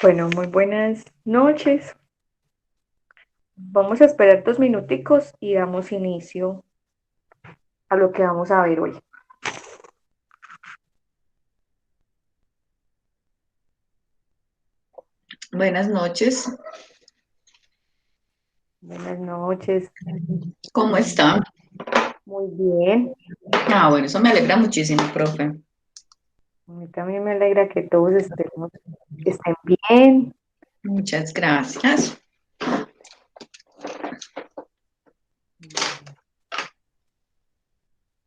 Bueno, muy buenas noches. Vamos a esperar 2 minuticos y damos inicio a lo que vamos a ver hoy. Buenas noches, Buenas noches. ¿cómo está? Muy bien. Bueno, eso me alegra muchísimo, profe. A mí también me alegra que todos estén bien. Muchas gracias.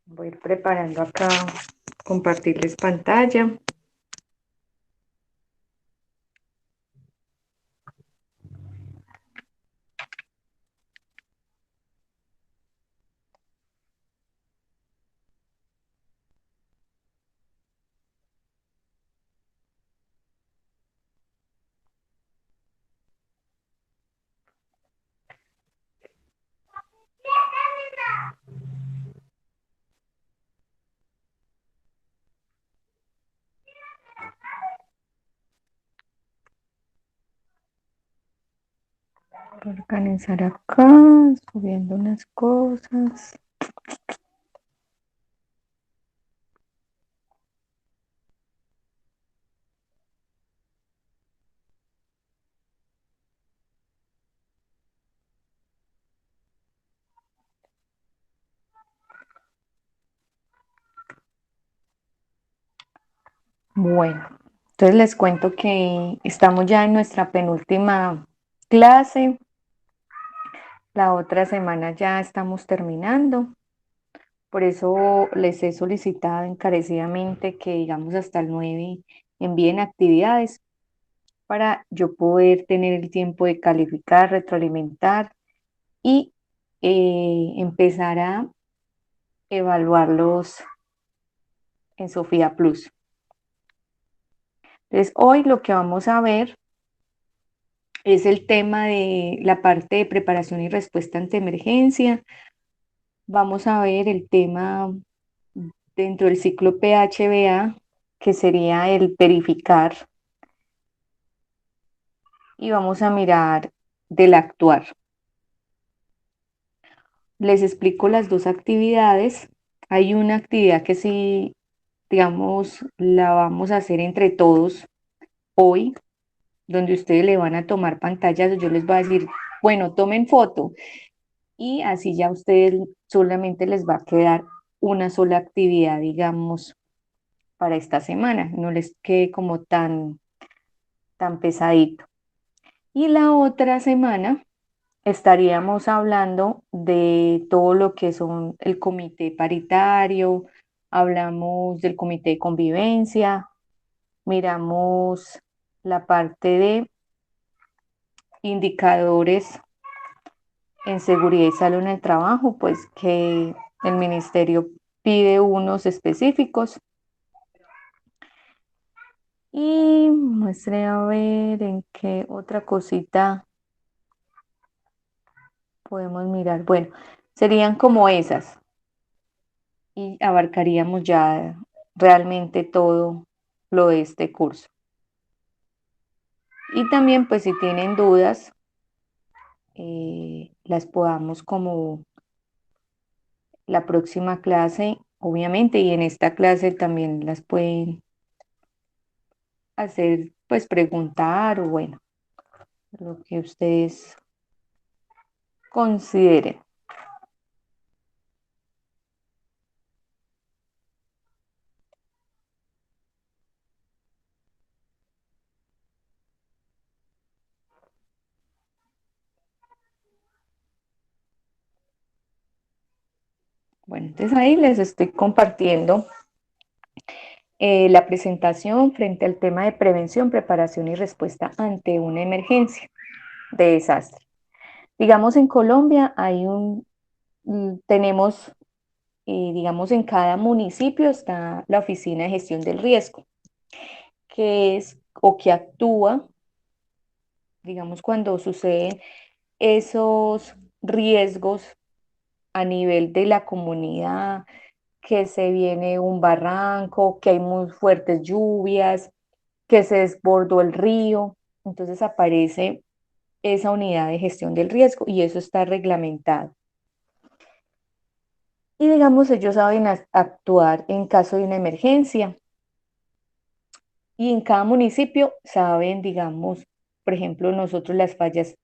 Voy a ir preparando acá, compartirles pantalla. Voy a organizar acá, subiendo unas cosas. Bueno, entonces les cuento que estamos ya en nuestra penúltima clase. La otra semana ya estamos terminando. Por eso les he solicitado encarecidamente que, digamos, hasta el 9 envíen actividades para yo poder tener el tiempo de calificar, retroalimentar y empezar a evaluarlos en Sofía Plus. Entonces, hoy lo que vamos a ver es el tema de la parte de preparación y respuesta ante emergencia. Vamos a ver el tema dentro del ciclo PHBA, que sería el verificar, y vamos a mirar del actuar. Les explico las dos actividades. Hay una actividad que sí, digamos, la vamos a hacer entre todos hoy, donde ustedes le van a tomar pantallas. Yo les voy a decir, bueno, tomen foto y así ya a ustedes solamente les va a quedar una sola actividad, digamos, para esta semana. No les quede como tan pesadito. Y la otra semana estaríamos hablando de todo lo que son el comité paritario, hablamos del comité de convivencia, miramos la parte de indicadores en seguridad y salud en el trabajo, pues que el ministerio pide unos específicos. Y muestre a ver en qué otra cosita podemos mirar. Bueno, serían como esas. Y abarcaríamos ya realmente todo lo de este curso. Y también, pues si tienen dudas, las podamos como la próxima clase, obviamente, y en esta clase también las pueden hacer, pues preguntar o bueno, lo que ustedes consideren. Bueno, entonces ahí les estoy compartiendo la presentación frente al tema de prevención, preparación y respuesta ante una emergencia de desastre. Digamos, en Colombia tenemos, digamos, en cada municipio está la Oficina de Gestión del Riesgo, que es o que actúa, digamos, cuando suceden esos riesgos a nivel de la comunidad, que se viene un barranco, que hay muy fuertes lluvias, que se desbordó el río. Entonces aparece esa unidad de gestión del riesgo y eso está reglamentado. Y digamos, ellos saben actuar en caso de una emergencia y en cada municipio saben, digamos, por ejemplo, nosotros las fallas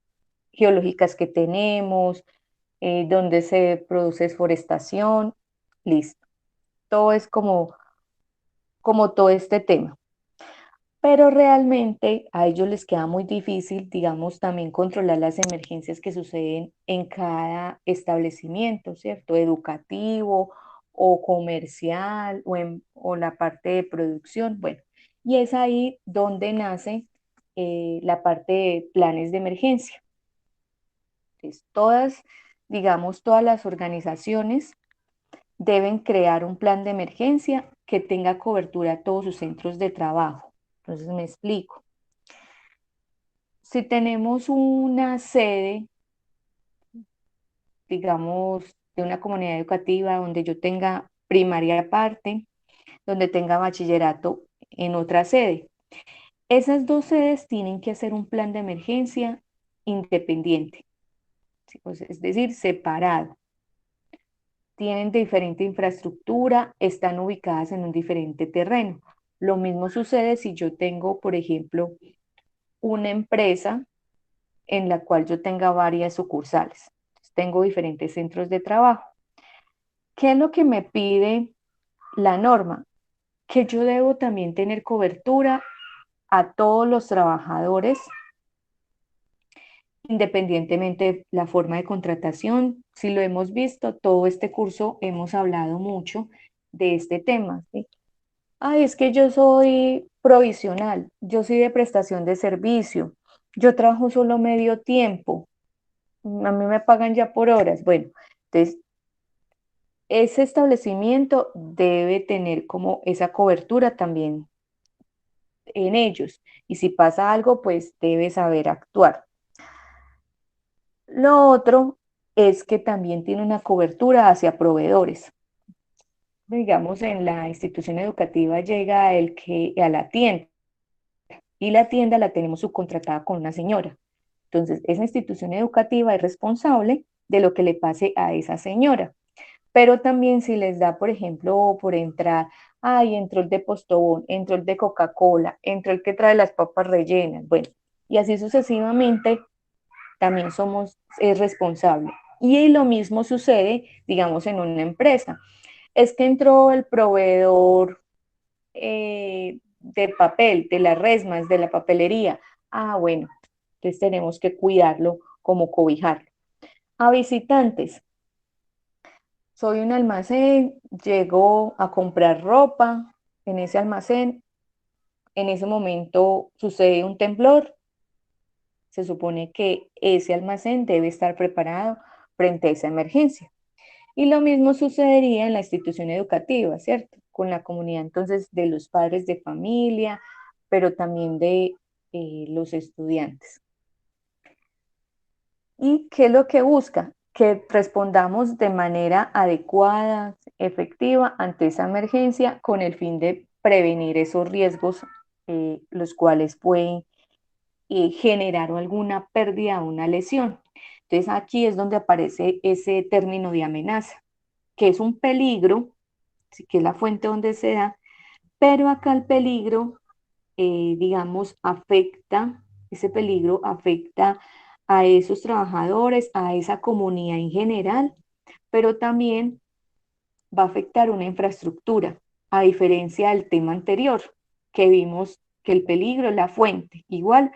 geológicas que tenemos, donde se produce desforestación, listo. Todo es como todo este tema. Pero realmente a ellos les queda muy difícil, digamos, también controlar las emergencias que suceden en cada establecimiento, ¿cierto? Educativo o comercial o la parte de producción. Bueno, y es ahí donde nace la parte de planes de emergencia. Entonces, digamos, todas las organizaciones deben crear un plan de emergencia que tenga cobertura a todos sus centros de trabajo. Entonces, me explico. Si tenemos una sede, digamos, de una comunidad educativa donde yo tenga primaria aparte, donde tenga bachillerato en otra sede, esas dos sedes tienen que hacer un plan de emergencia independiente, ¿sí? O sea, es decir, separado. Tienen diferente infraestructura, están ubicadas en un diferente terreno. Lo mismo sucede si yo tengo, por ejemplo, una empresa en la cual yo tenga varias sucursales. Tengo diferentes centros de trabajo. ¿Qué es lo que me pide la norma? Que yo debo también tener cobertura a todos los trabajadores, independientemente de la forma de contratación. Si lo hemos visto, todo este curso hemos hablado mucho de este tema, ¿sí? Ay, es que yo soy provisional, yo soy de prestación de servicio, yo trabajo solo medio tiempo, a mí me pagan ya por horas. Bueno, entonces ese establecimiento debe tener como esa cobertura también en ellos. Y si pasa algo, pues debe saber actuar. Lo otro es que también tiene una cobertura hacia proveedores. Digamos, en la institución educativa llega el que a la tienda y la tienda la tenemos subcontratada con una señora. Entonces, esa institución educativa es responsable de lo que le pase a esa señora. Pero también si les da, por ejemplo, por entrar, ay, entró el de Postobón, entró el de Coca-Cola, entró el que trae las papas rellenas, bueno, y así sucesivamente, también es responsable. Y lo mismo sucede, digamos, en una empresa. Es que entró el proveedor de papel, de las resmas, de la papelería. Ah, bueno, entonces tenemos que cuidarlo como cobijarlo. A visitantes, soy un almacén, llego a comprar ropa en ese almacén, en ese momento sucede un temblor, se supone que ese almacén debe estar preparado frente a esa emergencia. Y lo mismo sucedería en la institución educativa, ¿cierto? Con la comunidad entonces de los padres de familia, pero también de los estudiantes. ¿Y qué es lo que busca? Que respondamos de manera adecuada, efectiva ante esa emergencia con el fin de prevenir esos riesgos, los cuales pueden generar alguna pérdida o una lesión. Entonces aquí es donde aparece ese término de amenaza, que es un peligro, sí, que es la fuente donde se da, pero acá el peligro, digamos, ese peligro afecta a esos trabajadores, a esa comunidad en general, pero también va a afectar una infraestructura, a diferencia del tema anterior, que vimos que el peligro es la fuente, igual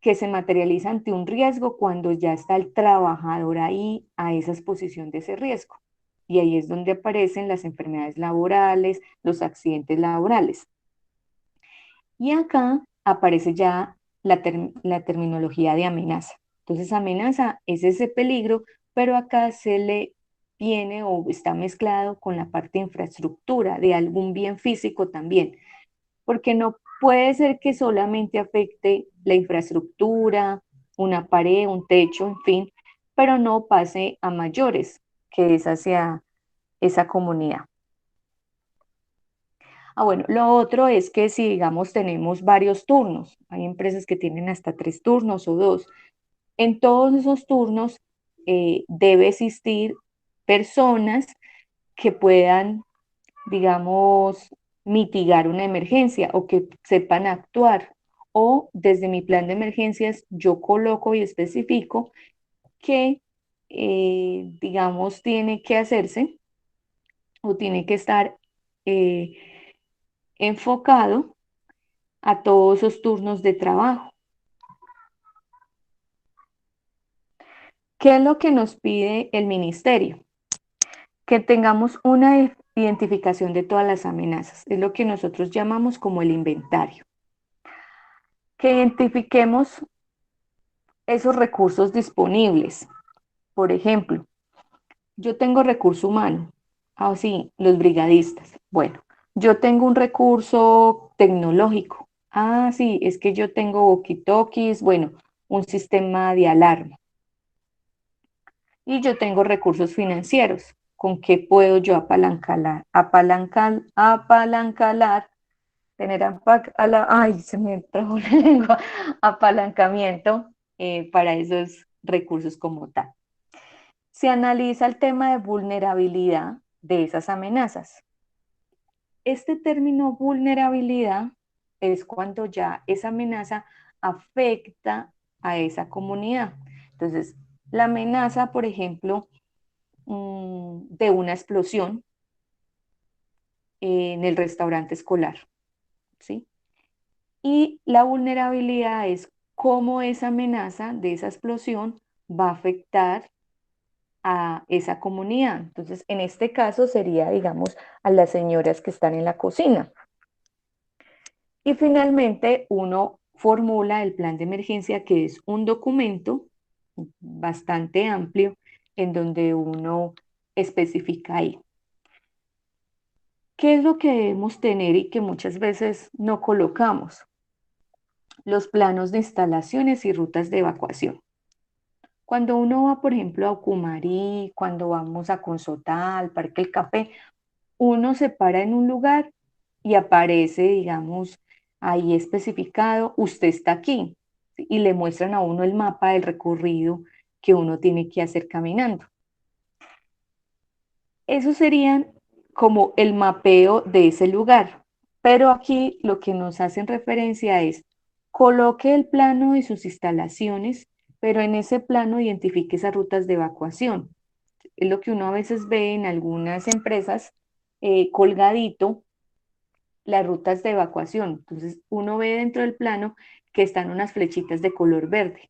que se materializa ante un riesgo cuando ya está el trabajador ahí a esa exposición de ese riesgo. Y ahí es donde aparecen las enfermedades laborales, los accidentes laborales. Y acá aparece ya la terminología de amenaza. Entonces, amenaza es ese peligro, pero acá se le viene o está mezclado con la parte de infraestructura, de algún bien físico también, porque no puede ser que solamente afecte la infraestructura, una pared, un techo, en fin, pero no pase a mayores, que es hacia esa comunidad. Bueno, lo otro es que si, digamos, tenemos varios turnos, hay empresas que tienen hasta 3 turnos o 2, en todos esos turnos debe existir personas que puedan, digamos, mitigar una emergencia o que sepan actuar. O desde mi plan de emergencias yo coloco y especifico que, digamos, tiene que hacerse o tiene que estar eh, enfocado a todos esos turnos de trabajo. ¿Qué es lo que nos pide el ministerio? Que tengamos una identificación de todas las amenazas. Es lo que nosotros llamamos como el inventario. Que identifiquemos esos recursos disponibles. Por ejemplo, yo tengo recurso humano. Ah, sí, los brigadistas. Bueno, yo tengo un recurso tecnológico. Ah, sí, es que yo tengo walkie-talkies, bueno, un sistema de alarma. Y yo tengo recursos financieros. ¿Con qué puedo yo apalancar, tener ay, se me trabó la lengua, apalancamiento para esos recursos como tal? Se analiza el tema de vulnerabilidad de esas amenazas. Este término vulnerabilidad es cuando ya esa amenaza afecta a esa comunidad. Entonces, la amenaza, por ejemplo, de una explosión en el restaurante escolar, ¿sí? Y la vulnerabilidad es cómo esa amenaza de esa explosión va a afectar a esa comunidad. Entonces, en este caso sería, digamos, a las señoras que están en la cocina. Y finalmente, uno formula el plan de emergencia, que es un documento bastante amplio en donde uno especifica ahí qué es lo que debemos tener y que muchas veces no colocamos. Los planos de instalaciones y rutas de evacuación. Cuando uno va, por ejemplo, a Ucumarí, cuando vamos a Consotal, Parque El Café, uno se para en un lugar y aparece, digamos, ahí especificado, usted está aquí, ¿sí? Y le muestran a uno el mapa del recorrido que uno tiene que hacer caminando. Eso serían como el mapeo de ese lugar. Pero aquí lo que nos hacen referencia es coloque el plano de sus instalaciones, pero en ese plano identifique esas rutas de evacuación. Es lo que uno a veces ve en algunas empresas colgadito, las rutas de evacuación. Entonces uno ve dentro del plano que están unas flechitas de color verde,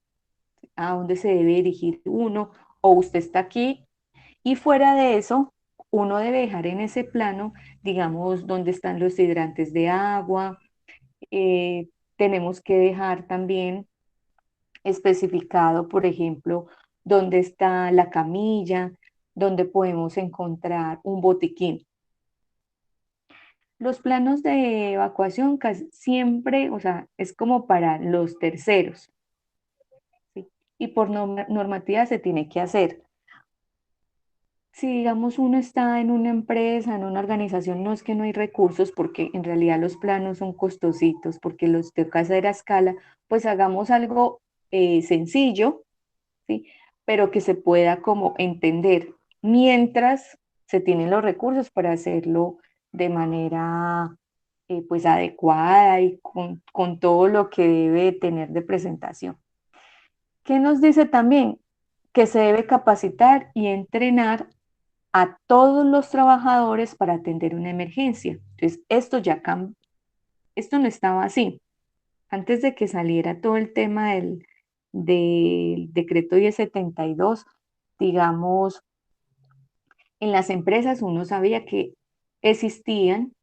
a dónde se debe dirigir uno, o usted está aquí. Y fuera de eso, uno debe dejar en ese plano, digamos, dónde están los hidrantes de agua. Tenemos que dejar también especificado, por ejemplo, dónde está la camilla, dónde podemos encontrar un botiquín. Los planos de evacuación casi siempre, o sea, es como para los terceros, ¿sí? Y por normativa se tiene que hacer. Si digamos uno está en una empresa, en una organización, no es que no hay recursos, porque en realidad los planos son costositos, porque los toca hacer a escala, pues hagamos algo sencillo, ¿sí? Pero que se pueda como entender, mientras se tienen los recursos para hacerlo de manera pues adecuada y con todo lo que debe tener de presentación. ¿Qué nos dice también? Que se debe capacitar y entrenar a todos los trabajadores para atender una emergencia. Entonces, esto no estaba así. Antes de que saliera todo el tema del decreto 1072, digamos, en las empresas uno sabía que existían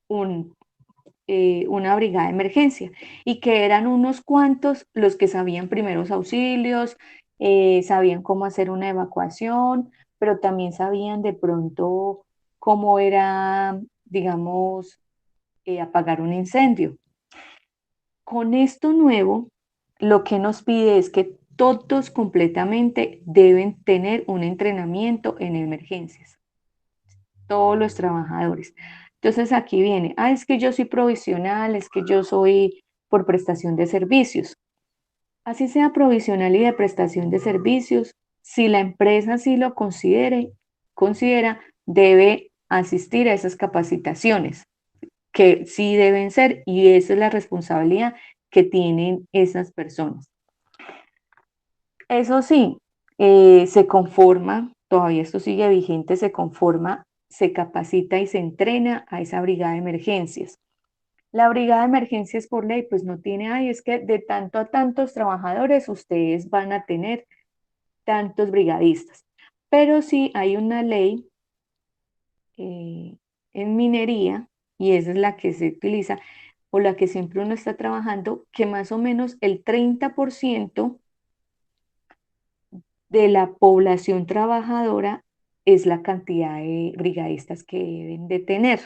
un, una brigada de emergencia y que eran unos cuantos los que sabían primeros auxilios, sabían cómo hacer una evacuación, pero también sabían de pronto cómo era, digamos, apagar un incendio. Con esto nuevo, lo que nos pide es que todos completamente deben tener un entrenamiento en emergencias, todos los trabajadores. Entonces aquí viene, es que yo soy provisional, es que yo soy por prestación de servicios. Así sea provisional y de prestación de servicios, si la empresa sí lo considera, debe asistir a esas capacitaciones, que sí deben ser, y esa es la responsabilidad que tienen esas personas. Eso sí, se conforma, todavía esto sigue vigente, se conforma, se capacita y se entrena a esa brigada de emergencias. La brigada de emergencias por ley, pues no tiene, es que de tanto a tantos trabajadores ustedes van a tener tantos brigadistas. Pero sí hay una ley en minería, y esa es la que se utiliza o la que siempre uno está trabajando, que más o menos el 30% de la población trabajadora es la cantidad de brigadistas que deben de tener.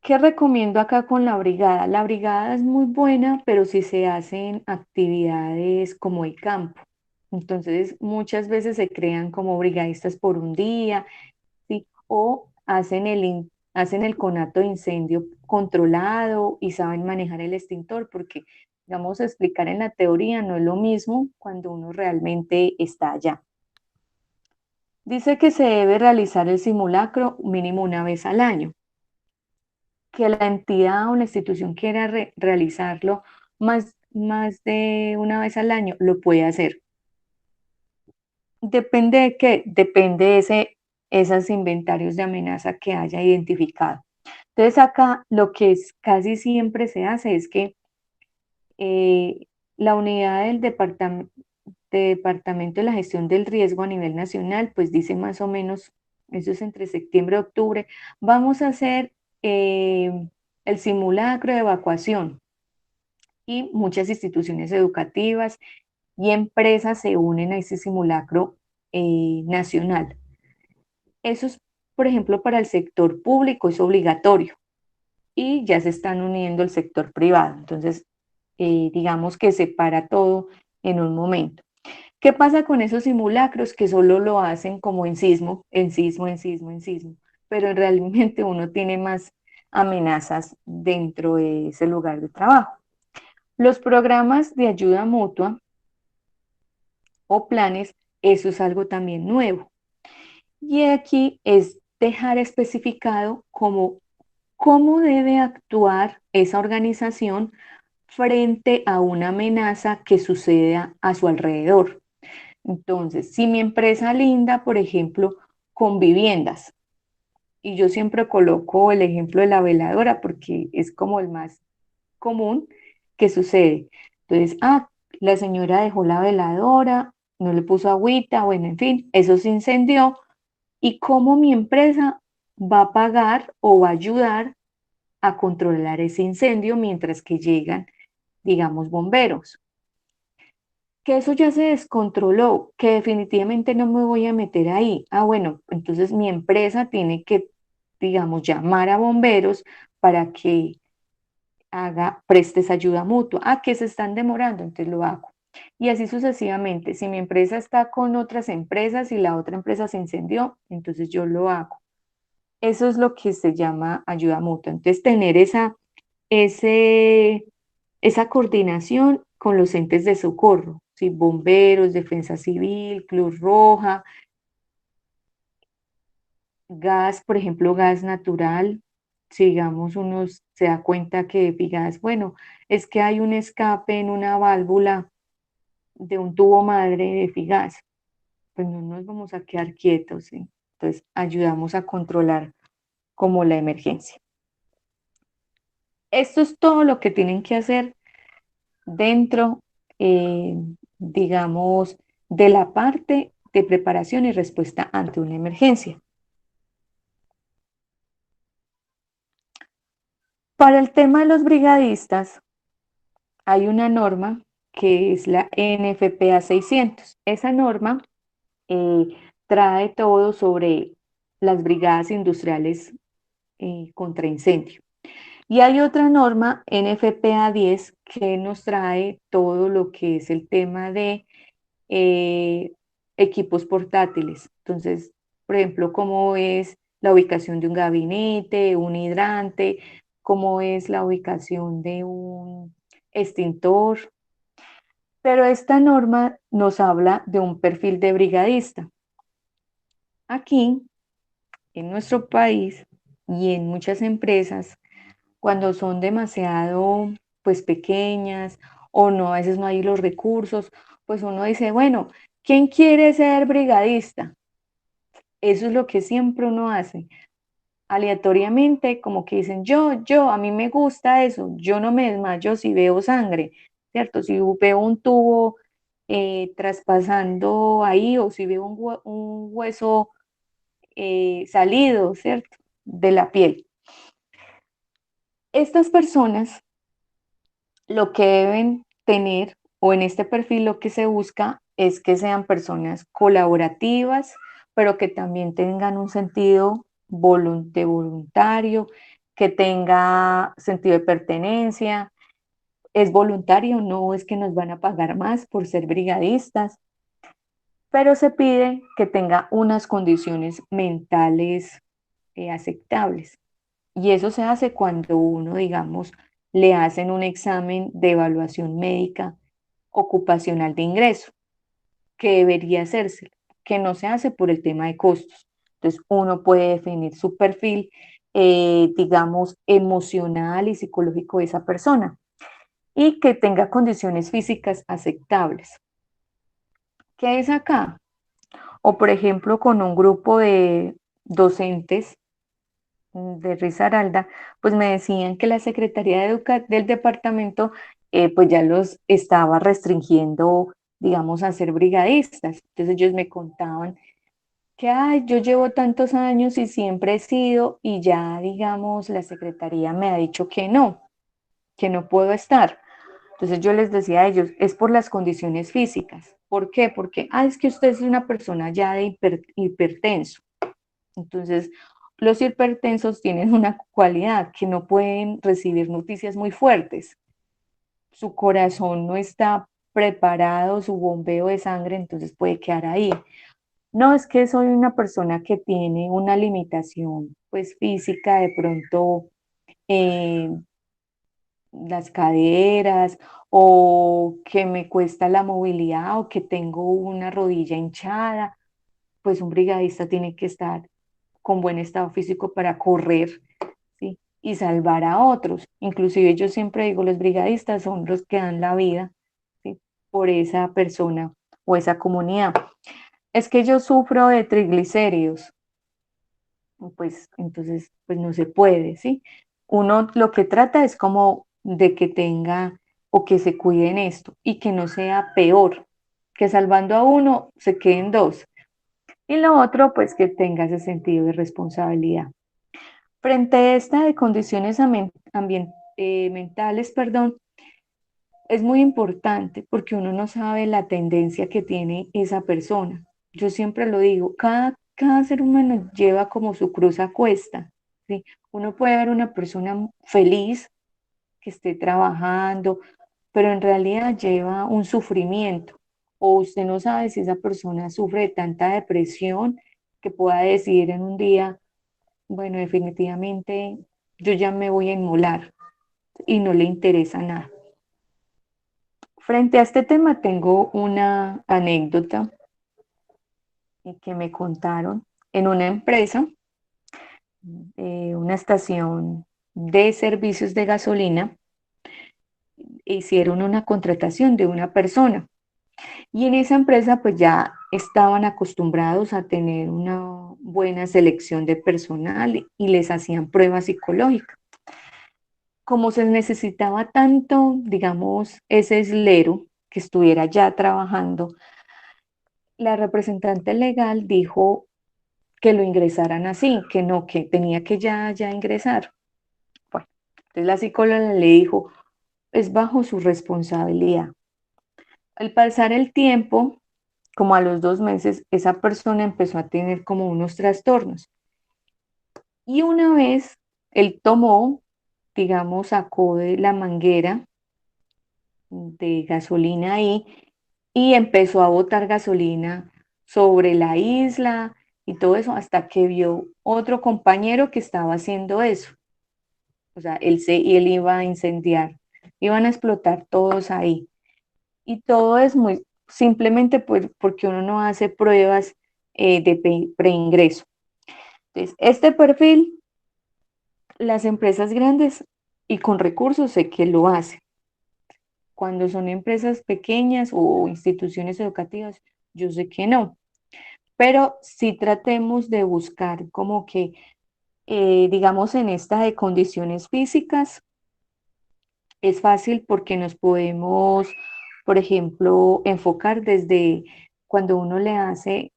¿Qué recomiendo acá con la brigada? La brigada es muy buena, pero si se hacen actividades como el campo. Entonces, muchas veces se crean como brigadistas por un día, ¿sí? O hacen el conato de incendio controlado y saben manejar el extintor, porque, vamos a explicar en la teoría, no es lo mismo cuando uno realmente está allá. Dice que se debe realizar el simulacro mínimo una vez al año, que la entidad o la institución quiera realizarlo más de una vez al año, lo puede hacer. Depende de qué, depende de esos inventarios de amenaza que haya identificado. Entonces acá lo que casi siempre se hace es que eh, la unidad del departamento de la gestión del riesgo a nivel nacional, pues dice más o menos, eso es entre septiembre y octubre, vamos a hacer el simulacro de evacuación, y muchas instituciones educativas y empresas se unen a ese simulacro nacional. Eso es, por ejemplo, para el sector público es obligatorio, y ya se están uniendo el sector privado. Entonces, digamos que se para todo en un momento. ¿Qué pasa con esos simulacros que solo lo hacen como en sismo, en sismo, en sismo, en sismo? Pero realmente uno tiene más amenazas dentro de ese lugar de trabajo. Los programas de ayuda mutua o planes, eso es algo también nuevo. Y aquí es dejar especificado cómo debe actuar esa organización frente a una amenaza que suceda a su alrededor. Entonces, si mi empresa linda, por ejemplo, con viviendas, y yo siempre coloco el ejemplo de la veladora porque es como el más común que sucede. Entonces, la señora dejó la veladora, no le puso agüita, bueno, en fin, eso se incendió, y cómo mi empresa va a pagar o va a ayudar a controlar ese incendio mientras que llegan, digamos, bomberos. Que eso ya se descontroló, que definitivamente no me voy a meter ahí. Bueno, entonces mi empresa tiene que, digamos, llamar a bomberos para que preste esa ayuda mutua. Que se están demorando, entonces lo hago. Y así sucesivamente. Si mi empresa está con otras empresas y la otra empresa se incendió, entonces yo lo hago. Eso es lo que se llama ayuda mutua. Entonces, tener ese, esa coordinación con los entes de socorro, ¿sí? Bomberos, Defensa Civil, Cruz Roja, gas, por ejemplo, gas natural. Si digamos uno se da cuenta que gas, bueno, es que hay un escape en una válvula de un tubo madre de Figas, pues no nos vamos a quedar quietos, ¿sí? Entonces ayudamos a controlar como la emergencia. Esto es todo lo que tienen que hacer dentro, eh, digamos, de la parte de preparación y respuesta ante una emergencia. Para el tema de los brigadistas, hay una norma que es la NFPA 600. Esa norma eh, trae todo sobre las brigadas industriales contra incendio. Y hay otra norma, NFPA 10, que nos trae todo lo que es el tema de eh, equipos portátiles. Entonces, Por ejemplo, cómo es la ubicación de un gabinete, un hidrante, cómo es la ubicación de un extintor. Pero esta norma nos habla de un perfil de brigadista. Aquí, en nuestro país y en muchas empresas, cuando son demasiado pues pequeñas o no, a veces no hay los recursos, pues uno dice, bueno, ¿quién quiere ser brigadista? Eso es lo que siempre uno hace, aleatoriamente, como que dicen, a mí me gusta eso, yo no me desmayo si veo sangre, ¿cierto? Si veo un tubo traspasando ahí o si veo un hueso salido, ¿cierto? De la piel. Estas personas lo que deben tener, o en este perfil lo que se busca, es que sean personas colaborativas, pero que también tengan un sentido de voluntario, que tenga sentido de pertenencia. Es voluntario, no es que nos van a pagar más por ser brigadistas, pero se pide que tenga unas condiciones mentales aceptables. Y eso se hace cuando uno, digamos, le hacen un examen de evaluación médica ocupacional de ingreso, que debería hacerse, que no se hace por el tema de costos. Entonces, uno puede definir su perfil, digamos, emocional y psicológico de esa persona y que tenga condiciones físicas aceptables. ¿Qué es acá? O, por ejemplo, con un grupo de docentes de Risaralda, pues me decían que la Secretaría del departamento pues ya los estaba restringiendo, digamos, a ser brigadistas. Entonces ellos me contaban que, ay, yo llevo tantos años y siempre he sido y ya, digamos, la Secretaría me ha dicho que no puedo estar. Entonces yo les decía a ellos, es por las condiciones físicas. ¿Por qué? Porque, es que usted es una persona ya de hipertenso. Entonces, los hipertensos tienen una cualidad que no pueden recibir noticias muy fuertes. Su corazón no está preparado, su bombeo de sangre, entonces puede quedar ahí. No, es que soy una persona que tiene una limitación, pues física, de pronto eh, las caderas o que me cuesta la movilidad o que tengo una rodilla hinchada, pues un brigadista tiene que estar con buen estado físico para correr, ¿sí? Y salvar a otros. Inclusive yo siempre digo, los brigadistas son los que dan la vida, ¿sí? Por esa persona o esa comunidad. Es que yo sufro de triglicéridos, pues entonces pues no se puede, ¿sí? Uno lo que trata es como de que tenga o que se cuide en esto y que no sea peor, que salvando a uno se queden dos. Y lo otro, pues que tenga ese sentido de responsabilidad. Frente a esta de condiciones mentales, perdón, es muy importante porque uno no sabe la tendencia que tiene esa persona. Yo siempre lo digo, cada ser humano lleva como su cruz a cuesta, ¿sí? Uno puede ver una persona feliz que esté trabajando, pero en realidad lleva un sufrimiento. O usted no sabe si esa persona sufre de tanta depresión que pueda decir en un día, bueno, definitivamente yo ya me voy a inmolar y no le interesa nada. Frente a este tema tengo una anécdota que me contaron en una empresa, una estación de servicios de gasolina, hicieron una contratación de una persona y en esa empresa pues ya estaban acostumbrados a tener una buena selección de personal y les hacían pruebas psicológicas. Como se necesitaba tanto, digamos, ese eslero que estuviera ya trabajando, la representante legal dijo que lo ingresaran así, que no, que tenía que ya ingresar. Bueno, entonces la psicóloga le dijo, es bajo su responsabilidad. Al pasar el tiempo, como a los 2 meses, esa persona empezó a tener como unos trastornos. Y una vez él tomó, digamos, sacó de la manguera de gasolina ahí y empezó a botar gasolina sobre la isla y todo eso, hasta que vio otro compañero que estaba haciendo eso. O sea, y él iba a incendiar, iban a explotar todos ahí. Y todo es muy simplemente porque uno no hace pruebas de preingreso. Entonces, este perfil, las empresas grandes y con recursos sé que lo hacen. Cuando son empresas pequeñas o instituciones educativas, yo sé que no. Pero sí tratemos de buscar como que, digamos, en esta de condiciones físicas, es fácil porque nos podemos, por ejemplo, enfocar desde cuando uno le hace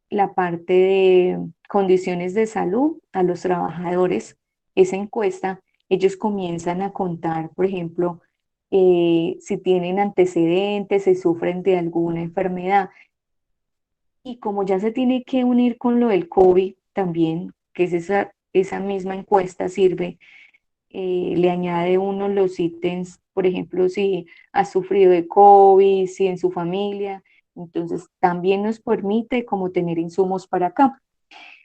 la parte de condiciones de salud a los trabajadores, esa encuesta, ellos comienzan a contar, por ejemplo, si tienen antecedentes, si sufren de alguna enfermedad. Y como ya se tiene que unir con lo del COVID también, que es esa misma encuesta sirve, le añade uno los ítems, por ejemplo, si ha sufrido de COVID, si en su familia, entonces también nos permite como tener insumos para acá.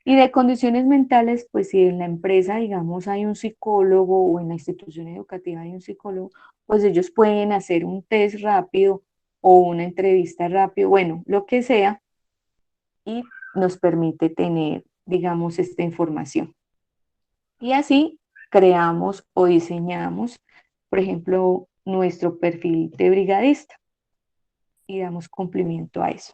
Y de condiciones mentales, pues si en la empresa, digamos, hay un psicólogo o en la institución educativa hay un psicólogo, pues ellos pueden hacer un test rápido o una entrevista rápido, bueno, lo que sea, y nos permite tener, digamos, esta información. Y así creamos o diseñamos, por ejemplo, nuestro perfil de brigadista y damos cumplimiento a eso.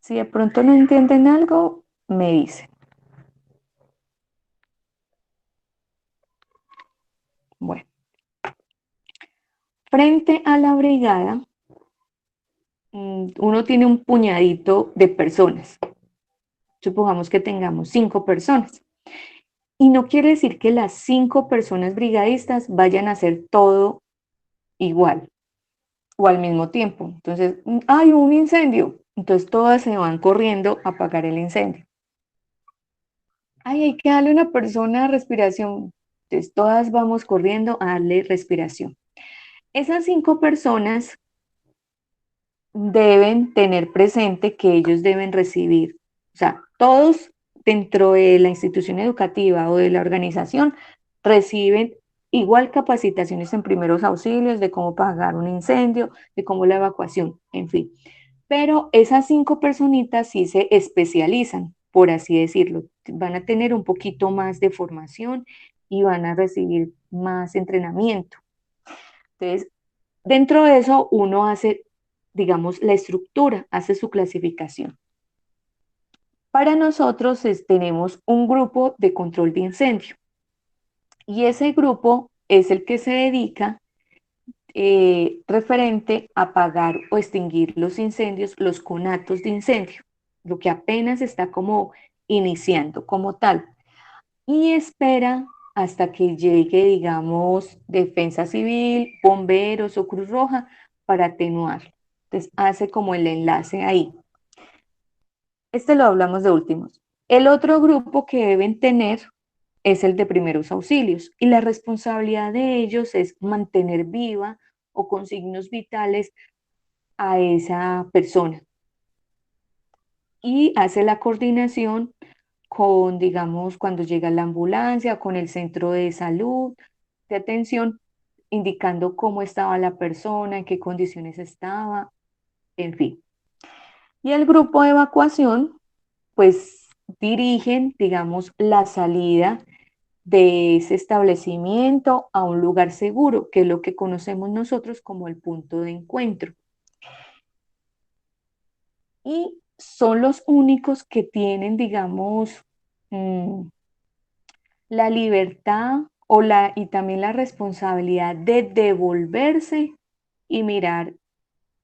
Si de pronto no entienden algo, me dicen. Bueno, frente a la brigada, uno tiene un puñadito de personas. Supongamos que tengamos 5 personas. Y no quiere decir que las 5 personas brigadistas vayan a hacer todo igual o al mismo tiempo. Entonces, hay un incendio. Entonces todas se van corriendo a apagar el incendio. Ay, hay que darle a una persona respiración. Entonces todas vamos corriendo a darle respiración. Esas 5 personas deben tener presente que ellos deben recibir, o sea, todos dentro de la institución educativa o de la organización reciben igual capacitaciones en primeros auxilios, de cómo apagar un incendio, de cómo la evacuación, en fin. Pero esas 5 personitas sí se especializan, por así decirlo. Van a tener un poquito más de formación y van a recibir más entrenamiento. Entonces, dentro de eso, uno hace, digamos, la estructura, hace su clasificación. Para nosotros tenemos un grupo de control de incendio y ese grupo es el que se dedica referente a apagar o extinguir los incendios, los conatos de incendio, lo que apenas está como iniciando como tal, y espera hasta que llegue, digamos, Defensa Civil, bomberos o Cruz Roja para atenuar. Entonces hace como el enlace ahí. Este lo hablamos de últimos. El otro grupo que deben tener es el de primeros auxilios y la responsabilidad de ellos es mantener viva o con signos vitales a esa persona y hace la coordinación con, digamos, cuando llega la ambulancia, con el centro de salud, de atención, indicando cómo estaba la persona, en qué condiciones estaba, en fin. Y el grupo de evacuación, pues dirigen, digamos, la salida de ese establecimiento a un lugar seguro, que es lo que conocemos nosotros como el punto de encuentro. Y son los únicos que tienen, digamos, la libertad y también la responsabilidad de devolverse y mirar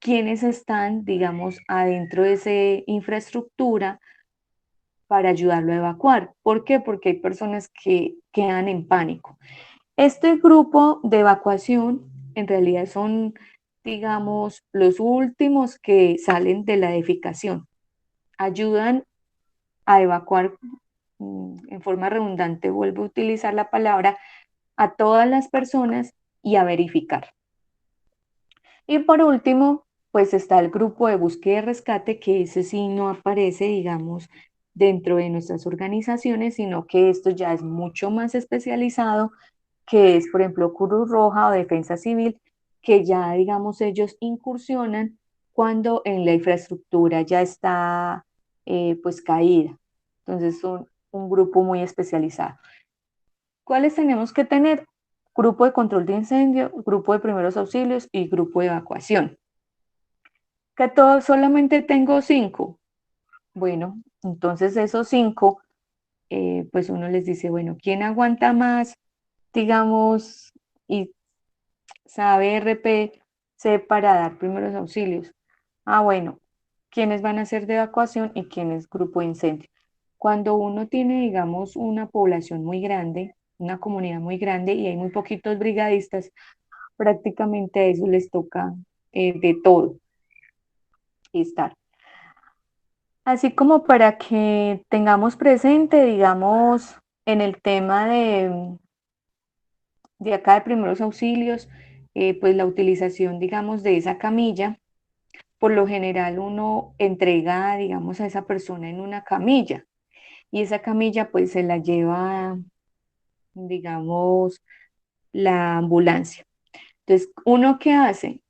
quiénes están, digamos, adentro de esa infraestructura para ayudarlo a evacuar. ¿Por qué? Porque hay personas que quedan en pánico. Este grupo de evacuación en realidad son, digamos, los últimos que salen de la edificación. Ayudan a evacuar, en forma redundante, vuelvo a utilizar la palabra, a todas las personas y a verificar. Y por último, pues está el grupo de búsqueda y rescate, que ese sí no aparece, digamos, dentro de nuestras organizaciones, sino que esto ya es mucho más especializado, que es, por ejemplo, Cruz Roja o Defensa Civil, que ya, digamos, ellos incursionan cuando en la infraestructura ya está, pues, caída. Entonces, son un grupo muy especializado. ¿Cuáles tenemos que tener? Grupo de control de incendio, grupo de primeros auxilios y grupo de evacuación. Que todo, solamente tengo 5. Bueno, entonces esos 5, pues uno les dice, bueno, ¿quién aguanta más, digamos, y sabe RPC para dar primeros auxilios? Ah, bueno, ¿quiénes van a ser de evacuación y quién es grupo de incendio? Cuando uno tiene, digamos, una población muy grande, una comunidad muy grande y hay muy poquitos brigadistas, prácticamente a eso les toca de todo estar. Así como para que tengamos presente, digamos, en el tema de acá de primeros auxilios, pues la utilización, digamos, de esa camilla. Por lo general uno entrega, digamos, a esa persona en una camilla y esa camilla pues se la lleva, digamos, la ambulancia. Entonces, ¿uno qué hace?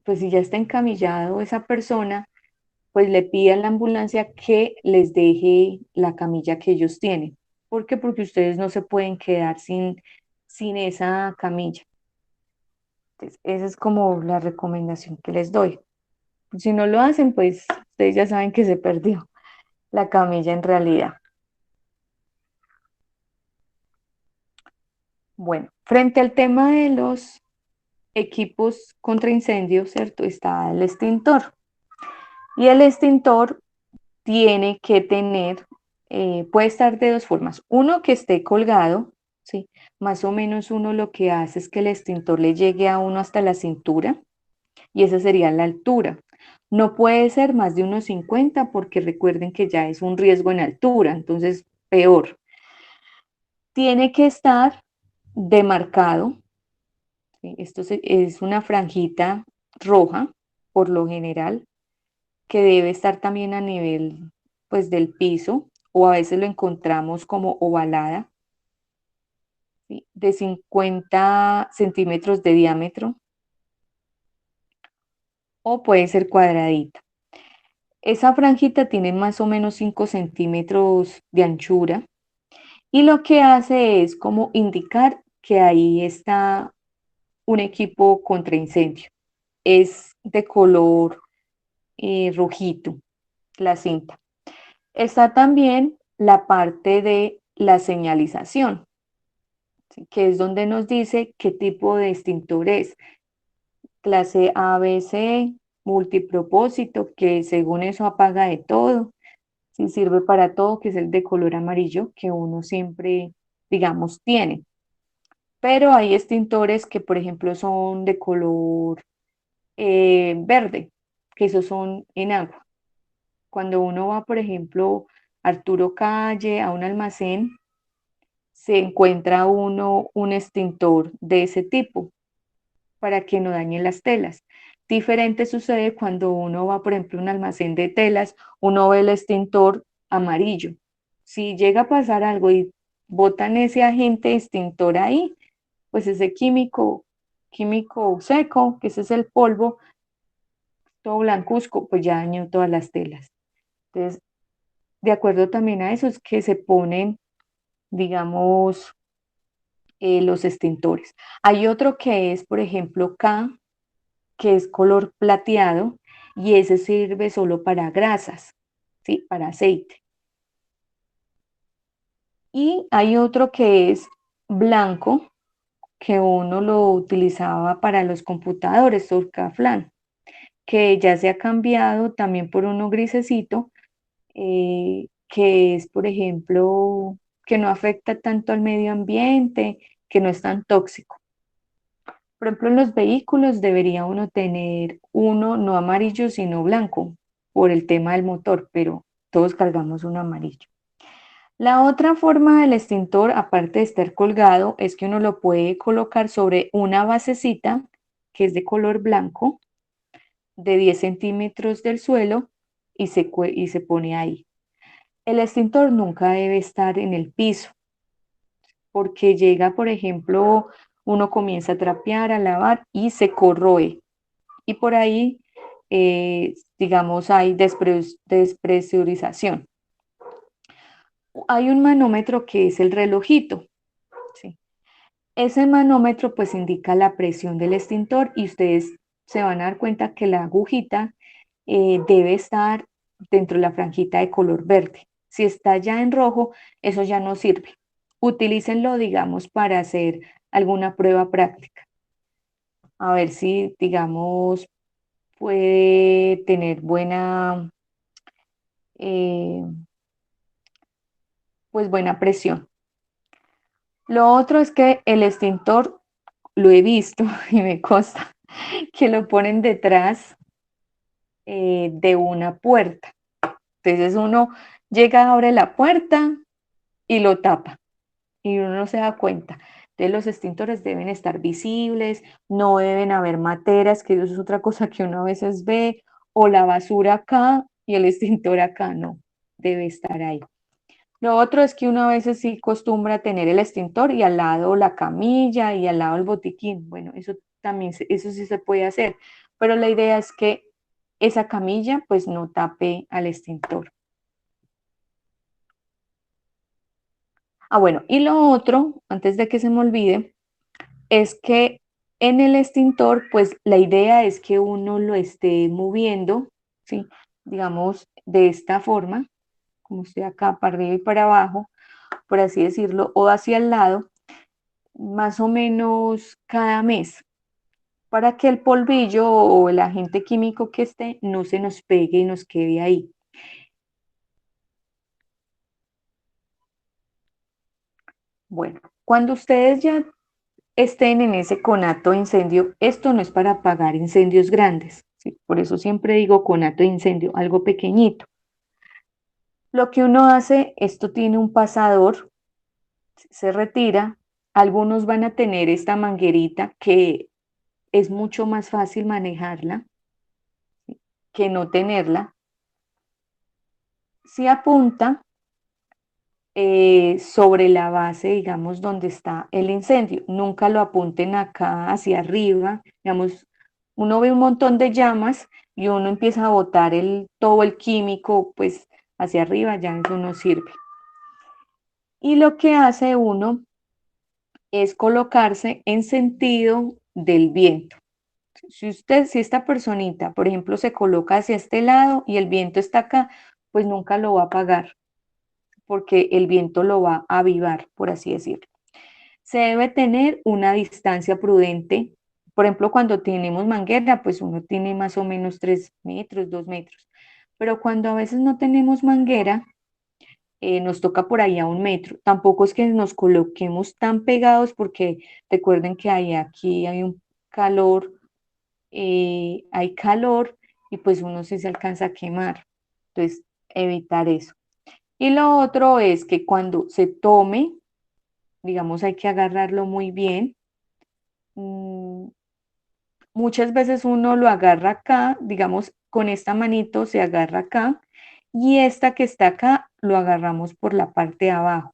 Pues si ya está encamillado esa persona, pues le pide a la ambulancia que les deje la camilla que ellos tienen. ¿Por qué? Porque ustedes no se pueden quedar sin esa camilla. Entonces, esa es como la recomendación que les doy. Si no lo hacen, pues ustedes ya saben que se perdió la camilla en realidad. Bueno, frente al tema de los equipos contra incendios, ¿cierto? Está el extintor. Y el extintor tiene que tener, puede estar de dos formas. Uno que esté colgado, ¿sí? Más o menos uno lo que hace es que el extintor le llegue a uno hasta la cintura y esa sería la altura. No puede ser más de 1,50 porque recuerden que ya es un riesgo en altura, entonces peor. Tiene que estar demarcado, ¿sí? Esto es una franjita roja, por lo general, que debe estar también a nivel, pues, del piso, o a veces lo encontramos como ovalada, ¿sí? De 50 centímetros de diámetro, o puede ser cuadradita. Esa franjita tiene más o menos 5 centímetros de anchura y lo que hace es como indicar que ahí está un equipo contra incendio. Es de color rojito la cinta. Está también la parte de la señalización, ¿sí? Que es donde nos dice qué tipo de extintor es. Clase A, B, C, multipropósito, que según eso apaga de todo. Si sirve para todo, que es el de color amarillo que uno siempre, digamos, tiene. Pero hay extintores que, por ejemplo, son de color verde, que esos son en agua. Cuando uno va, por ejemplo, Arturo Calle, a un almacén, se encuentra uno un extintor de ese tipo para que no dañe las telas. Diferente sucede cuando uno va, por ejemplo, a un almacén de telas, uno ve el extintor amarillo. Si llega a pasar algo y botan ese agente extintor ahí, pues ese químico seco, que ese es el polvo, todo blancuzco, pues ya dañó todas las telas. Entonces, de acuerdo también a eso es que se ponen, digamos, los extintores. Hay otro que es, por ejemplo, K, que es color plateado, y ese sirve solo para grasas, ¿sí? Para aceite. Y hay otro que es blanco, que uno lo utilizaba para los computadores, Surcaflan, que ya se ha cambiado también por uno grisecito, que es, por ejemplo, que no afecta tanto al medio ambiente, que no es tan tóxico. Por ejemplo, en los vehículos debería uno tener uno no amarillo, sino blanco, por el tema del motor, pero todos cargamos uno amarillo. La otra forma del extintor, aparte de estar colgado, es que uno lo puede colocar sobre una basecita que es de color blanco de 10 centímetros del suelo y se pone ahí. El extintor nunca debe estar en el piso, porque llega, por ejemplo, uno comienza a trapear, a lavar y se corroe. Y por ahí, digamos, hay despresurización. Hay un manómetro que es el relojito, ¿sí? Ese manómetro pues indica la presión del extintor y ustedes se van a dar cuenta que la agujita debe estar dentro de la franjita de color verde. Si está ya en rojo, eso ya no sirve. Utilícenlo, digamos, para hacer alguna prueba práctica. A ver si, digamos, puede tener eh, pues buena presión. Lo otro es que el extintor, lo he visto y me consta, que lo ponen detrás de una puerta. Entonces uno llega, abre la puerta y lo tapa y uno no se da cuenta. Entonces los extintores deben estar visibles, no deben haber materas, que eso es otra cosa que uno a veces ve, o la basura acá y el extintor acá, no, debe estar ahí. Lo otro es que uno a veces sí acostumbra tener el extintor y al lado la camilla y al lado el botiquín. Bueno, eso también, eso sí se puede hacer, pero la idea es que esa camilla pues no tape al extintor. Ah, bueno, y lo otro, antes de que se me olvide, es que en el extintor, pues la idea es que uno lo esté moviendo, ¿sí? Digamos, de esta forma, como estoy acá, para arriba y para abajo, por así decirlo, o hacia el lado, más o menos cada mes, para que el polvillo o el agente químico que esté no se nos pegue y nos quede ahí. Bueno, cuando ustedes ya estén en ese conato de incendio, esto no es para apagar incendios grandes, ¿sí? Por eso siempre digo conato de incendio, algo pequeñito. Lo que uno hace, esto tiene un pasador, se retira, algunos van a tener esta manguerita que es mucho más fácil manejarla que no tenerla. Si apunta sobre la base, digamos, donde está el incendio. Nunca lo apunten acá hacia arriba. Digamos, uno ve un montón de llamas y uno empieza a botar todo el químico, pues hacia arriba, ya eso no sirve. Y lo que hace uno es colocarse en sentido del viento. Si esta personita, por ejemplo, se coloca hacia este lado y el viento está acá, pues nunca lo va a apagar, porque el viento lo va a avivar, por así decirlo. Se debe tener una distancia prudente. Por ejemplo, cuando tenemos manguera, pues uno tiene más o menos 3 metros, 2 metros. Pero cuando a veces no tenemos manguera, nos toca por ahí a 1 metro. Tampoco es que nos coloquemos tan pegados porque recuerden que aquí hay un calor, hay calor y pues uno sí se alcanza a quemar. Entonces, evitar eso. Y lo otro es que cuando se tome, digamos, hay que agarrarlo muy bien. Mm, Muchas veces uno lo agarra acá, digamos, con esta manito se agarra acá y esta que está acá lo agarramos por la parte de abajo,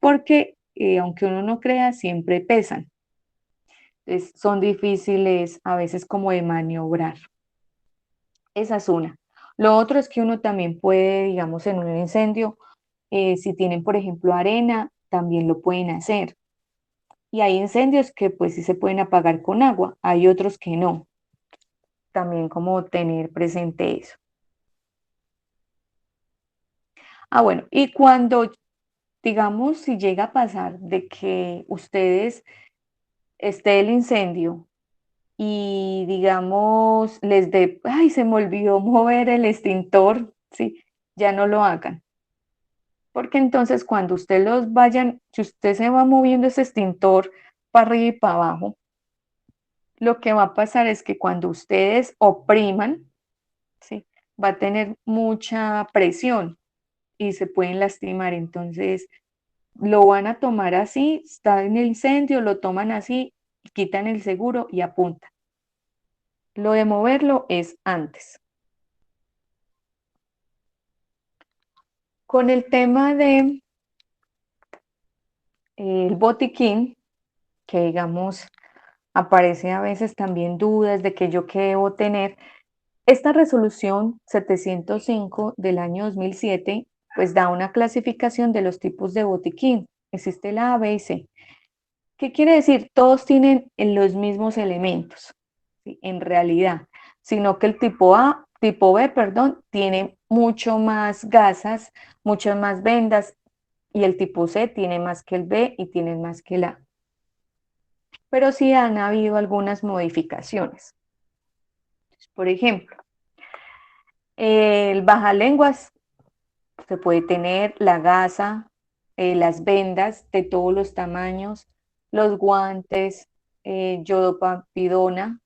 porque aunque uno no crea, siempre pesan. Entonces, son difíciles a veces como de maniobrar. Esa es una. Lo otro es que uno también puede, digamos, en un incendio, si tienen, por ejemplo, arena, también lo pueden hacer. Y hay incendios que pues sí se pueden apagar con agua, hay otros que no. También como tener presente eso. Ah, bueno, y cuando, digamos, si llega a pasar de que ustedes esté el incendio y digamos les dé, ay, se me olvidó mover el extintor, sí, ya no lo hagan. Porque entonces cuando usted los vayan, si usted se va moviendo ese extintor para arriba y para abajo, lo que va a pasar es que cuando ustedes opriman, ¿sí? Va a tener mucha presión y se pueden lastimar. Entonces, lo van a tomar así, está en el incendio, lo toman así, quitan el seguro y apuntan. Lo de moverlo es antes. Con el tema de el botiquín, que digamos aparece a veces también dudas de que yo qué debo tener. Esta resolución 705 del año 2007 pues da una clasificación de los tipos de botiquín. Existe la A, B y C. ¿Qué quiere decir? Todos tienen los mismos elementos, ¿sí? En realidad, sino que el tipo B, perdón, tiene mucho más gasas, muchas más vendas y el tipo C tiene más que el B y tiene más que el A. Pero sí han habido algunas modificaciones. Por ejemplo, el bajalenguas se puede tener la gasa, las vendas de todos los tamaños, los guantes, yodopapidona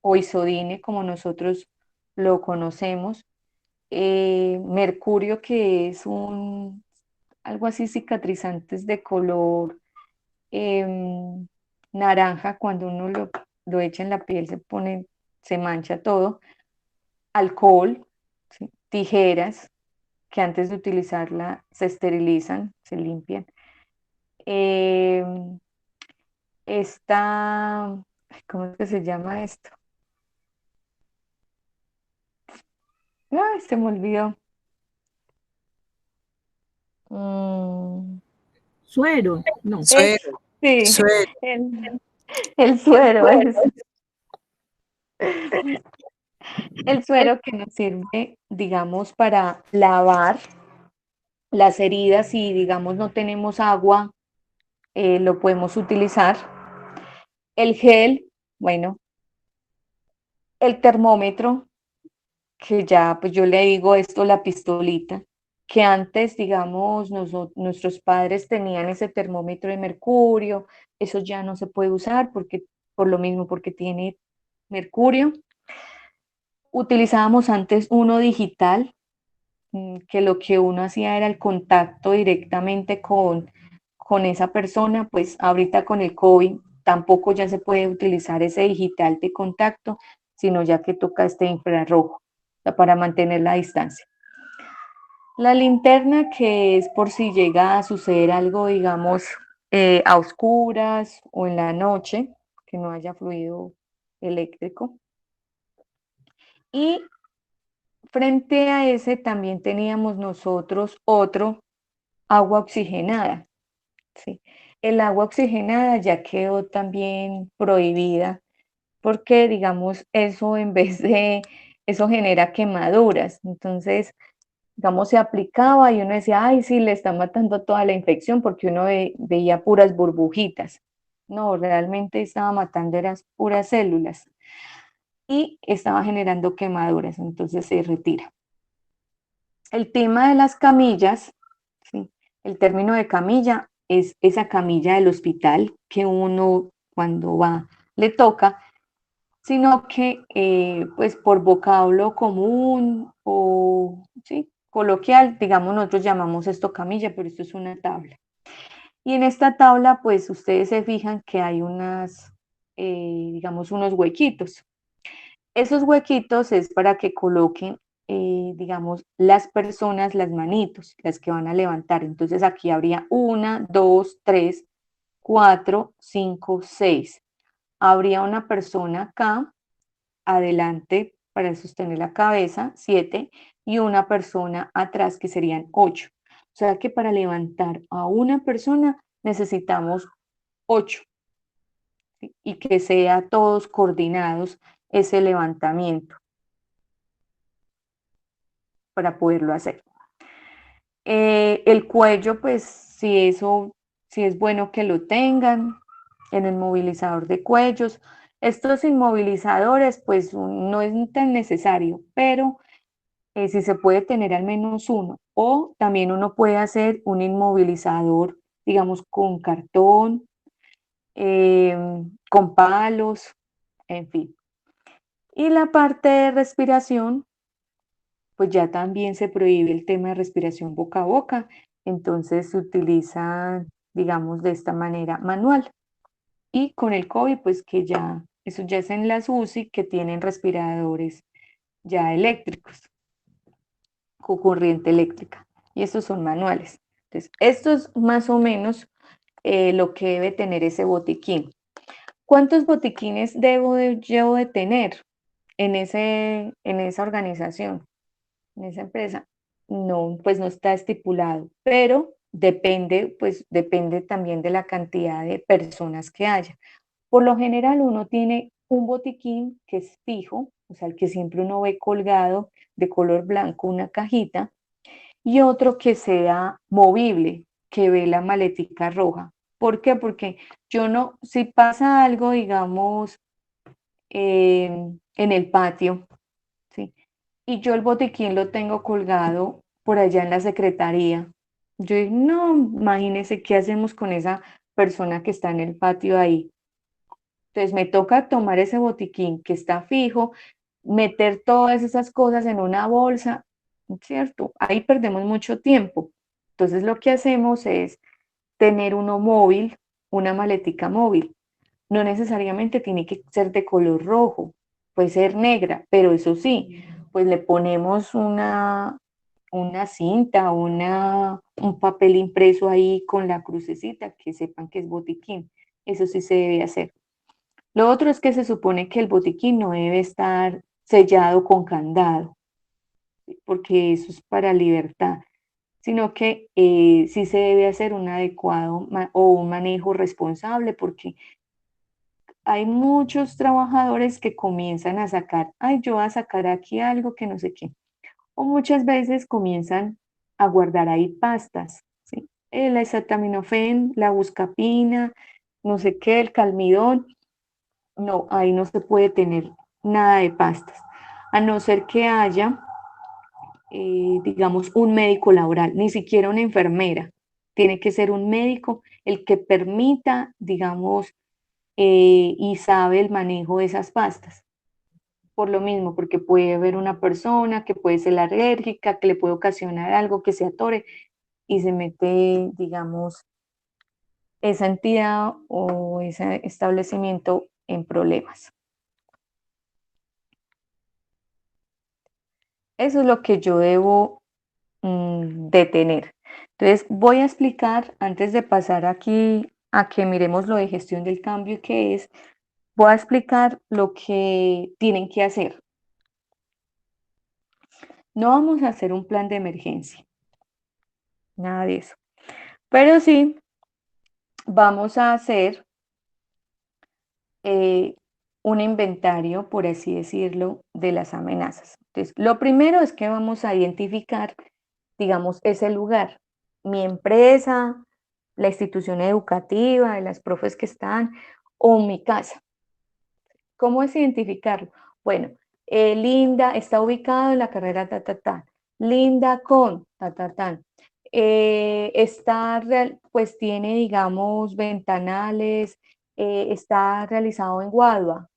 o isodine, como nosotros lo conocemos, mercurio, que es algo así cicatrizantes de color em, naranja, cuando uno lo echa en la piel se mancha todo, alcohol, ¿sí? Tijeras, que antes de utilizarla se esterilizan, se limpian. Eh, ¿Cómo es que se llama esto? Ay, se me olvidó. Mm, Suero, no. es, sí, Suero. el, el suero, el suero que nos sirve, digamos, para lavar las heridas y, digamos, no tenemos agua, lo podemos utilizar. El gel, bueno, el termómetro, que ya pues yo le digo esto, la pistolita, que antes, digamos, nuestros padres tenían ese termómetro de mercurio, eso ya no se puede usar por lo mismo, porque tiene mercurio. Utilizábamos antes uno digital, que lo que uno hacía era el contacto directamente con esa persona, pues ahorita con el COVID tampoco ya se puede utilizar ese digital de contacto, sino ya que toca este infrarrojo para mantener la distancia. La linterna, que es por si llega a suceder algo, digamos, a oscuras o en la noche, que no haya fluido eléctrico. Y frente a ese también teníamos nosotros otro, agua oxigenada, ¿sí? El agua oxigenada ya quedó también prohibida porque, digamos, eso en vez de, eso genera quemaduras. Entonces, digamos, se aplicaba y uno decía, ay, sí, le está matando toda la infección porque uno veía puras burbujitas. No, realmente estaba matando eran puras células y estaba generando quemaduras, entonces se retira. El tema de las camillas, ¿sí? El término de camilla es esa camilla del hospital que uno cuando va le toca, sino que pues por vocablo común o ¿sí? Coloquial, digamos, nosotros llamamos esto camilla, pero esto es una tabla. Y en esta tabla, pues ustedes se fijan que hay digamos, unos huequitos. Esos huequitos es para que coloquen, digamos, las personas, las manitos, las que van a levantar. Entonces aquí habría una, dos, tres, cuatro, cinco, seis. Habría una persona acá, adelante para sostener la cabeza, 7, y una persona atrás que serían 8. O sea que para levantar a una persona necesitamos 8, ¿sí? Y que sea todos coordinados ese levantamiento para poderlo hacer. El cuello, pues sí es bueno que lo tengan en el movilizador de cuellos. Estos inmovilizadores, pues no es tan necesario, pero si se puede tener al menos uno. O también uno puede hacer un inmovilizador, digamos, con cartón, con palos, en fin. Y la parte de respiración, pues ya también se prohíbe el tema de respiración boca a boca, entonces se utiliza, digamos, de esta manera manual. Y con el COVID, pues que ya Eso ya es en las UCI que tienen respiradores ya eléctricos, con corriente eléctrica. Y estos son manuales. Entonces, esto es más o menos lo que debe tener ese botiquín. ¿Cuántos botiquines llevo de tener en esa organización, en esa empresa? No, pues no está estipulado, pero depende, pues depende también de la cantidad de personas que haya. Por lo general, uno tiene un botiquín que es fijo, o sea, el que siempre uno ve colgado de color blanco, una cajita, y otro que sea movible, que ve la maletica roja. ¿Por qué? Porque yo no, si pasa algo, digamos, en el patio, ¿sí? Y yo el botiquín lo tengo colgado por allá en la secretaría. Yo digo, no, imagínese qué hacemos con esa persona que está en el patio ahí. Entonces me toca tomar ese botiquín que está fijo, meter todas esas cosas en una bolsa, ¿cierto? Ahí perdemos mucho tiempo. Entonces lo que hacemos es tener uno móvil, una maletica móvil. No necesariamente tiene que ser de color rojo, puede ser negra, pero eso sí, pues le ponemos una cinta, un papel impreso ahí con la crucecita, que sepan que es botiquín. Eso sí se debe hacer. Lo otro es que se supone que el botiquín no debe estar sellado con candado, porque eso es para libertad, sino que sí se debe hacer un adecuado o un manejo responsable, porque hay muchos trabajadores que comienzan a sacar, ay, yo voy a sacar aquí algo que no sé qué, o muchas veces comienzan a guardar ahí pastas, ¿sí? El acetaminofén, la buscapina, no sé qué, el calmidón. No, ahí no se puede tener nada de pastas, a no ser que haya, digamos, un médico laboral, ni siquiera una enfermera. Tiene que ser un médico el que permita, digamos, y sabe el manejo de esas pastas. Por lo mismo, porque puede haber una persona que puede ser alérgica, que le puede ocasionar algo que se atore y se mete, digamos, esa entidad o ese establecimiento en problemas. Eso es lo que yo debo de tener. Entonces, voy a explicar, antes de pasar aquí a que miremos lo de gestión del cambio que es, voy a explicar lo que tienen que hacer. No vamos a hacer un plan de emergencia, nada de eso. Pero sí vamos a hacer eh, un inventario, por así decirlo, de las amenazas. Entonces, lo primero es que vamos a identificar, digamos, ese lugar, mi empresa, la institución educativa, de las profes que están, o mi casa. ¿Cómo es identificarlo? Bueno, Linda está ubicado en la carrera ta, ta, ta. Linda con ta, ta, ta. Pues tiene, digamos, ventanales, está realizado en guadua,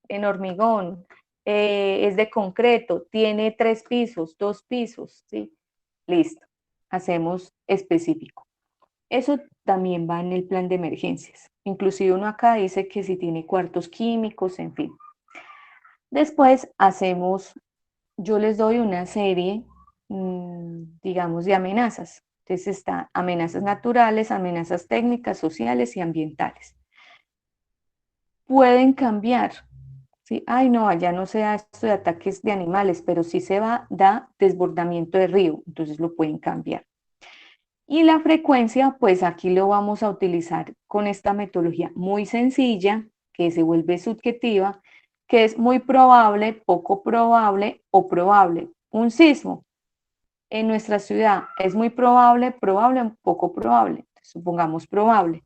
en hormigón, es de concreto, tiene 3 pisos, 2 pisos, ¿sí? Listo, hacemos específico. Eso también va en el plan de emergencias. Inclusive uno acá dice que si tiene cuartos químicos, en fin. Después hacemos, yo les doy una serie, digamos, de amenazas. Entonces está amenazas naturales, amenazas técnicas, sociales y ambientales. Pueden cambiar, ¿sí? Ay, no, allá no se da esto de ataques de animales, pero sí da desbordamiento de río, entonces lo pueden cambiar. Y la frecuencia, pues aquí lo vamos a utilizar con esta metodología muy sencilla, que se vuelve subjetiva, que es muy probable, poco probable o probable. Un sismo en nuestra ciudad es muy probable, probable, poco probable. Supongamos probable,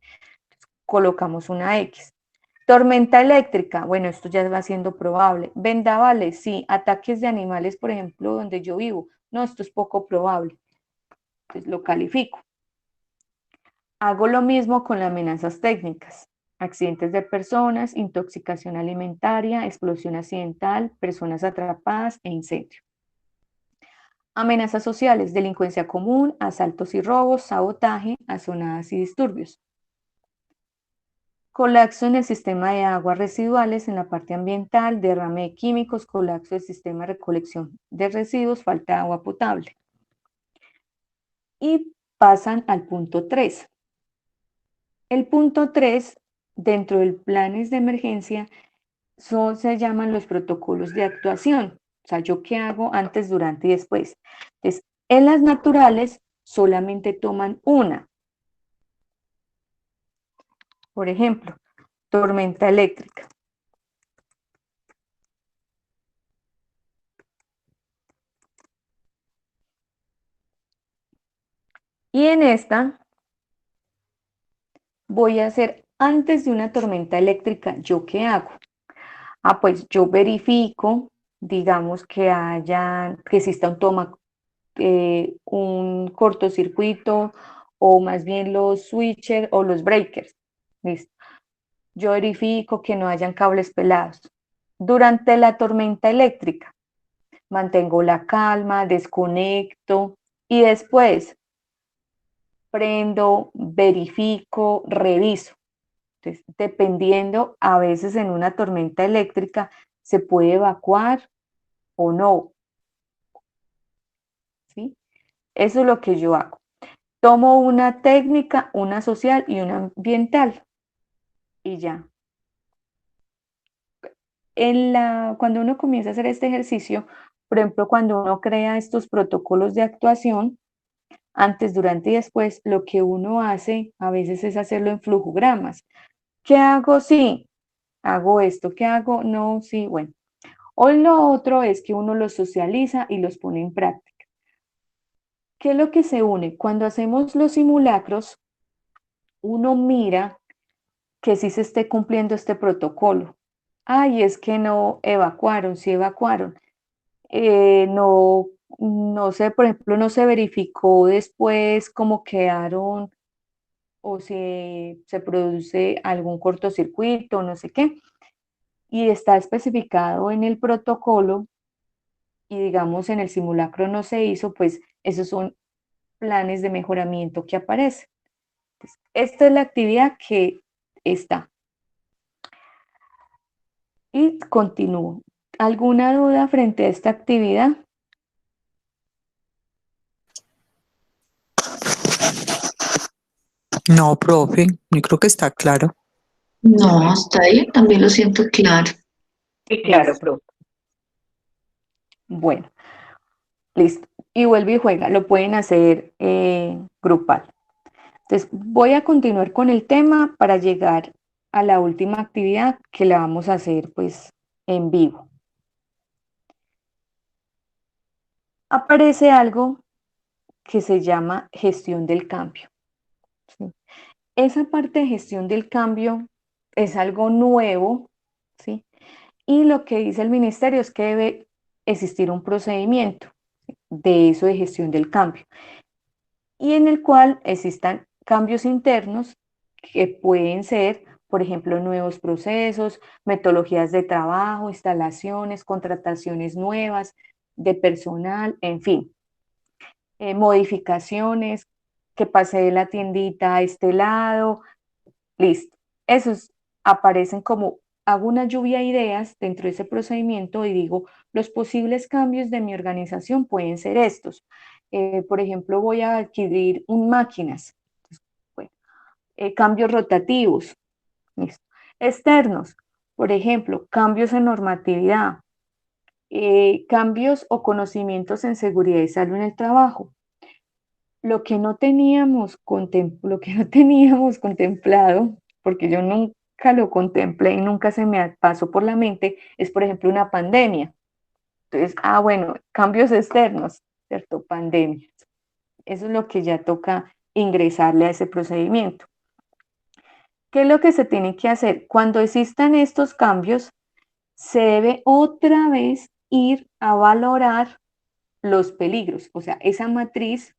colocamos una X. Tormenta eléctrica, bueno, esto ya va siendo probable. Vendavales, sí. Ataques de animales, por ejemplo, donde yo vivo, no, esto es poco probable. Entonces lo califico. Hago lo mismo con las amenazas técnicas, accidentes de personas, intoxicación alimentaria, explosión accidental, personas atrapadas e incendio. Amenazas sociales, delincuencia común, asaltos y robos, sabotaje, azonadas y disturbios. colapso en el sistema de aguas residuales en la parte ambiental, derrame de químicos, colapso del sistema de recolección de residuos, falta de agua potable. Y pasan al punto 3. El punto 3, dentro del planes de emergencia, se llaman los protocolos de actuación. O sea, ¿yo qué hago antes, durante y después? Entonces, en las naturales solamente toman una. Por ejemplo, tormenta eléctrica. Y en esta voy a hacer antes de una tormenta eléctrica, ¿yo qué hago? Pues yo verifico, digamos que exista un cortocircuito o más bien los switches o los breakers. ¿Listo? Yo verifico que no hayan cables pelados. Durante la tormenta eléctrica, mantengo la calma, desconecto y después prendo, verifico, reviso. Entonces, dependiendo, a veces en una tormenta eléctrica se puede evacuar o no, ¿sí? Eso es lo que yo hago. Tomo una técnica, una social y una ambiental y ya. Cuando uno comienza a hacer este ejercicio, por ejemplo, cuando uno crea estos protocolos de actuación, antes, durante y después, lo que uno hace a veces es hacerlo en flujogramas. ¿Qué hago? Sí, hago esto. ¿Qué hago? No, sí, bueno. O lo otro es que uno los socializa y los pone en práctica. ¿Qué es lo que se une? Cuando hacemos los simulacros, uno mira que sí se esté cumpliendo este protocolo. Ay, es que no evacuaron, sí evacuaron. No, no sé, por ejemplo, no se verificó después cómo quedaron o si se produce algún cortocircuito, no sé qué. Y está especificado en el protocolo y digamos en el simulacro no se hizo, pues esos son planes de mejoramiento que aparecen. Entonces, esta es la actividad que está. Y continúo. ¿Alguna duda frente a esta actividad? No, profe, yo creo que está claro. No, hasta ahí también lo siento claro. Sí, claro, profe. Bueno, listo. Y vuelve y juega. Lo pueden hacer grupal. Entonces, voy a continuar con el tema para llegar a la última actividad que la vamos a hacer pues en vivo. Aparece algo que se llama gestión del cambio. ¿Sí? Esa parte de gestión del cambio es algo nuevo, ¿sí? Y lo que dice el ministerio es que debe existir un procedimiento de eso de gestión del cambio y en el cual existan cambios internos que pueden ser, por ejemplo, nuevos procesos, metodologías de trabajo, instalaciones, contrataciones nuevas de personal, en fin, modificaciones, que pase de la tiendita a este lado, listo. Esos aparecen como, hago una lluvia de ideas dentro de ese procedimiento y digo, los posibles cambios de mi organización pueden ser estos. Por ejemplo, voy a adquirir máquinas. Bueno, cambios rotativos. Listo. Externos, por ejemplo, cambios en normatividad, cambios o conocimientos en seguridad y salud en el trabajo. Lo que no teníamos contemplado, porque yo nunca lo contemplé y nunca se me pasó por la mente, es por ejemplo una pandemia. Entonces, bueno, cambios externos, ¿cierto? Pandemias. Eso es lo que ya toca ingresarle a ese procedimiento. ¿Qué es lo que se tiene que hacer? Cuando existan estos cambios, se debe otra vez ir a valorar los peligros, o sea, esa matriz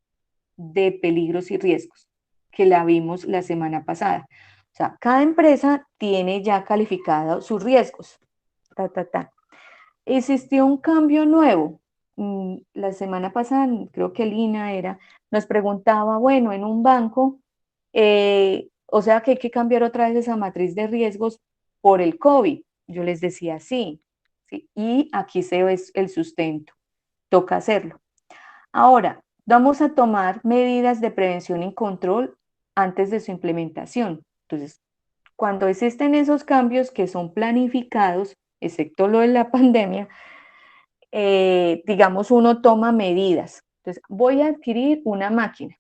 de peligros y riesgos que la vimos la semana pasada. O sea, cada empresa tiene ya calificados sus riesgos. Existió un cambio nuevo. La semana pasada, creo que Lina nos preguntaba, bueno, en un banco, o sea que hay que cambiar otra vez esa matriz de riesgos por el COVID. Yo les decía sí, ¿sí? Y aquí se ve el sustento, toca hacerlo. Ahora, vamos a tomar medidas de prevención y control antes de su implementación. Entonces, cuando existen esos cambios que son planificados, excepto lo de la pandemia, digamos, uno toma medidas. Entonces, voy a adquirir una máquina.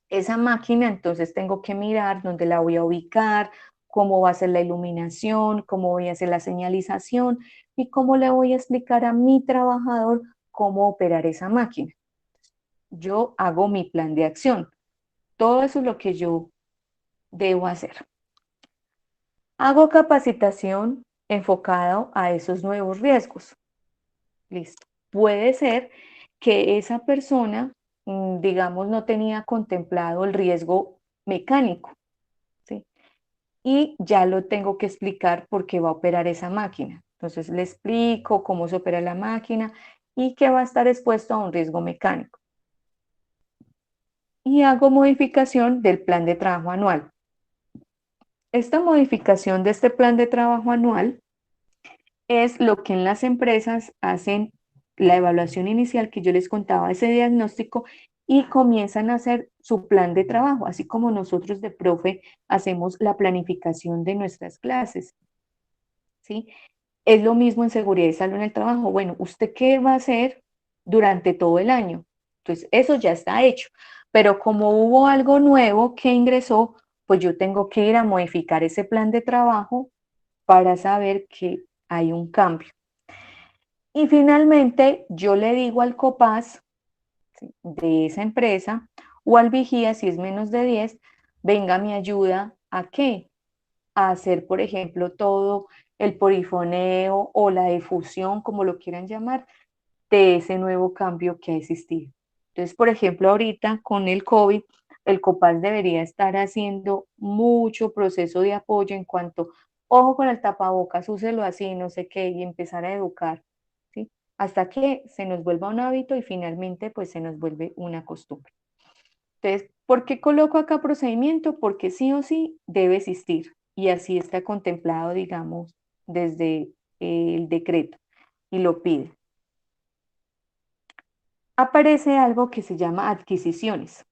Esa máquina, entonces tengo que mirar dónde la voy a ubicar, cómo va a ser la iluminación, cómo voy a hacer la señalización y cómo le voy a explicar a mi trabajador cómo operar esa máquina. Yo hago mi plan de acción. Todo eso es lo que yo debo hacer. Hago capacitación enfocado a esos nuevos riesgos. Listo. Puede ser que esa persona, digamos, no tenía contemplado el riesgo mecánico, ¿sí? Y ya lo tengo que explicar por qué va a operar esa máquina. Entonces le explico cómo se opera la máquina y que va a estar expuesto a un riesgo mecánico. Y hago modificación del plan de trabajo anual. Esta modificación de este plan de trabajo anual es lo que en las empresas hacen la evaluación inicial que yo les contaba, ese diagnóstico, y comienzan a hacer su plan de trabajo, así como nosotros de profe hacemos la planificación de nuestras clases, ¿sí? Es lo mismo en seguridad y salud en el trabajo. Bueno, ¿usted qué va a hacer durante todo el año? Entonces, eso ya está hecho, pero como hubo algo nuevo que ingresó, pues yo tengo que ir a modificar ese plan de trabajo para saber que hay un cambio. Y finalmente, yo le digo al COPAS, ¿sí?, de esa empresa o al vigía, si es menos de 10, venga, me ayuda a qué? A hacer, por ejemplo, todo el polifoneo o la difusión, como lo quieran llamar, de ese nuevo cambio que ha existido. Entonces, por ejemplo, ahorita con el COVID, el COPAS debería estar haciendo mucho proceso de apoyo en cuanto, ojo con el tapabocas, úselo así, no sé qué, y empezar a educar, ¿sí? Hasta que se nos vuelva un hábito y finalmente pues se nos vuelve una costumbre. Entonces, ¿por qué coloco acá procedimiento? Porque sí o sí debe existir y así está contemplado, digamos, desde el decreto y lo pide. Aparece algo que se llama adquisiciones.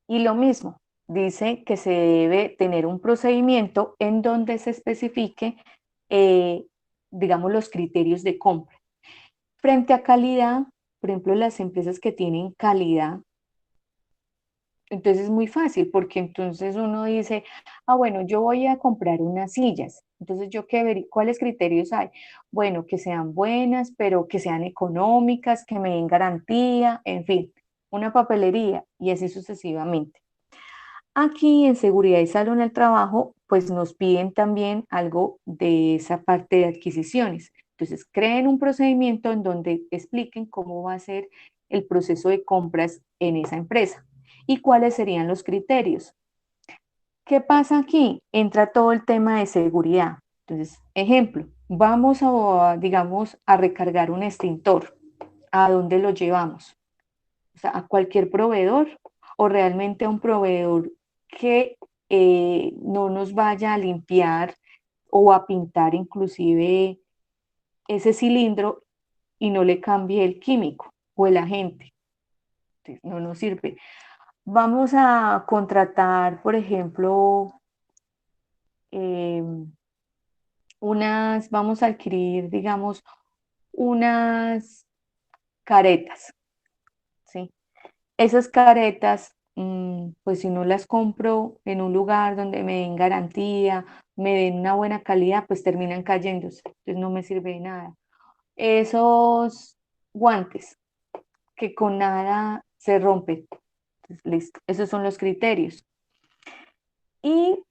Y lo mismo, dice que se debe tener un procedimiento en donde se especifique, eh, digamos, los criterios de compra. Frente a calidad, por ejemplo, las empresas que tienen calidad, entonces es muy fácil porque entonces uno dice, ah, bueno, yo voy a comprar unas sillas. Entonces yo qué ver, ¿cuáles criterios hay? Bueno, que sean buenas, pero que sean económicas, que me den garantía, en fin, una papelería y así sucesivamente. Aquí en seguridad y salud en el trabajo, pues nos piden también algo de esa parte de adquisiciones. Entonces, creen un procedimiento en donde expliquen cómo va a ser el proceso de compras en esa empresa y cuáles serían los criterios. ¿Qué pasa aquí? Entra todo el tema de seguridad. Entonces, ejemplo, vamos a, digamos, a recargar un extintor. ¿A dónde lo llevamos? O sea, a cualquier proveedor o realmente a un proveedor que no nos vaya a limpiar o a pintar inclusive ese cilindro y no le cambie el químico o el agente. Entonces, no nos sirve. Vamos a contratar, por ejemplo, vamos a adquirir, digamos, unas caretas, ¿sí? Esas caretas, pues si no las compro en un lugar donde me den garantía, me den una buena calidad, pues terminan cayéndose, entonces no me sirve de nada. Esos guantes que con nada se rompen, pues, listo, esos son los criterios. Y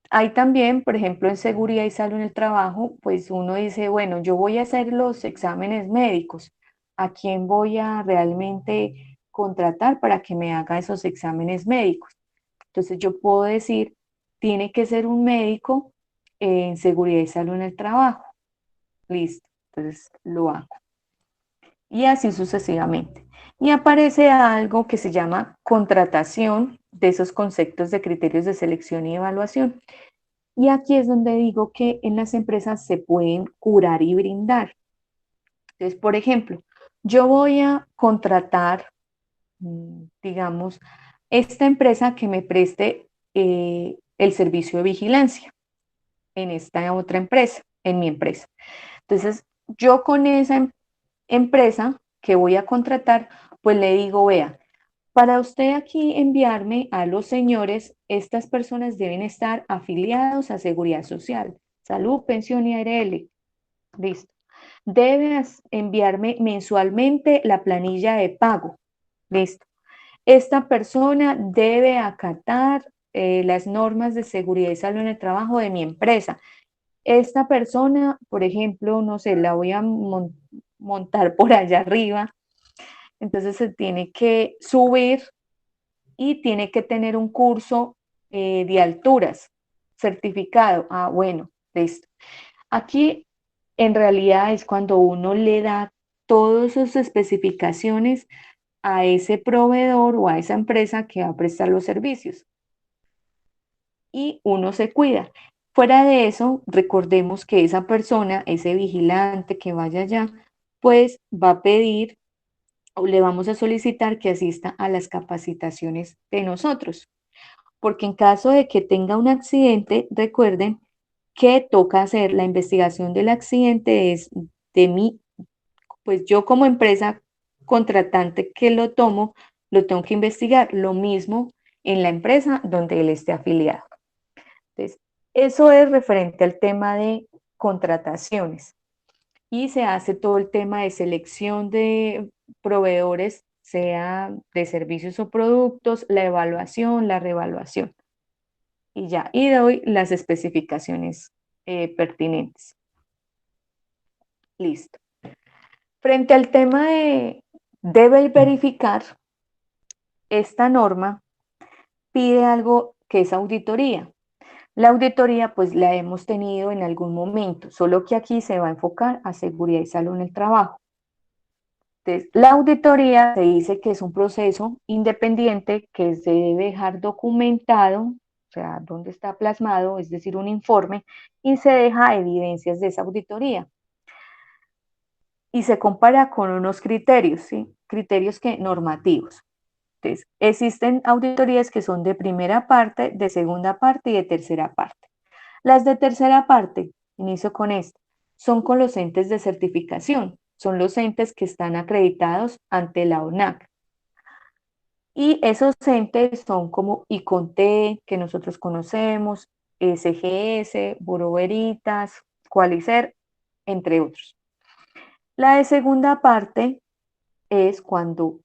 hay también, por ejemplo, en seguridad y salud en el trabajo, pues uno dice, bueno, yo voy a hacer los exámenes médicos. ¿A quién voy a realmente contratar para que me haga esos exámenes médicos? Entonces yo puedo decir, tiene que ser un médico en seguridad y salud en el trabajo. Listo, entonces lo hago. Y así sucesivamente. Y aparece algo que se llama contratación de esos conceptos de criterios de selección y evaluación. Y aquí es donde digo que en las empresas se pueden curar y brindar. Entonces, por ejemplo, yo voy a contratar, digamos, esta empresa que me preste el servicio de vigilancia en esta otra empresa, en mi empresa. Entonces, yo con esa empresa que voy a contratar, pues le digo, vea, para usted aquí enviarme a los señores, estas personas deben estar afiliados a Seguridad Social, Salud, Pensión y ARL. Listo. Debe enviarme mensualmente la planilla de pago. Listo. Esta persona debe acatar las normas de seguridad y salud en el trabajo de mi empresa. Esta persona, por ejemplo, no sé, la voy a montar por allá arriba, entonces se tiene que subir y tiene que tener un curso de alturas certificado. Ah, bueno, listo. Aquí en realidad es cuando uno le da todas sus especificaciones a ese proveedor o a esa empresa que va a prestar los servicios. Y uno se cuida. Fuera de eso, recordemos que esa persona, ese vigilante que vaya allá, pues va a pedir o le vamos a solicitar que asista a las capacitaciones de nosotros. Porque en caso de que tenga un accidente, recuerden que toca hacer la investigación del accidente es de mí, pues yo como empresa contratante que lo tomo, lo tengo que investigar, lo mismo en la empresa donde él esté afiliado. Entonces, eso es referente al tema de contrataciones y se hace todo el tema de selección de proveedores, sea de servicios o productos, la evaluación, la reevaluación y ya, y doy las especificaciones pertinentes. Listo. Frente al tema de debe verificar, esta norma pide algo que es auditoría. La auditoría pues la hemos tenido en algún momento, solo que aquí se va a enfocar a seguridad y salud en el trabajo. Entonces, la auditoría se dice que es un proceso independiente que se debe dejar documentado, o sea, donde está plasmado, es decir, un informe, y se deja evidencias de esa auditoría. Y se compara con unos criterios, ¿sí? Criterios que normativos. Entonces, existen auditorías que son de primera parte, de segunda parte y de tercera parte. Las de tercera parte, inicio con esto, son con los entes de certificación, son los entes que están acreditados ante la ONAC. Y esos entes son como ICONTE, que nosotros conocemos, SGS, Buró Veritas, Qualicer, entre otros. La de segunda parte es cuando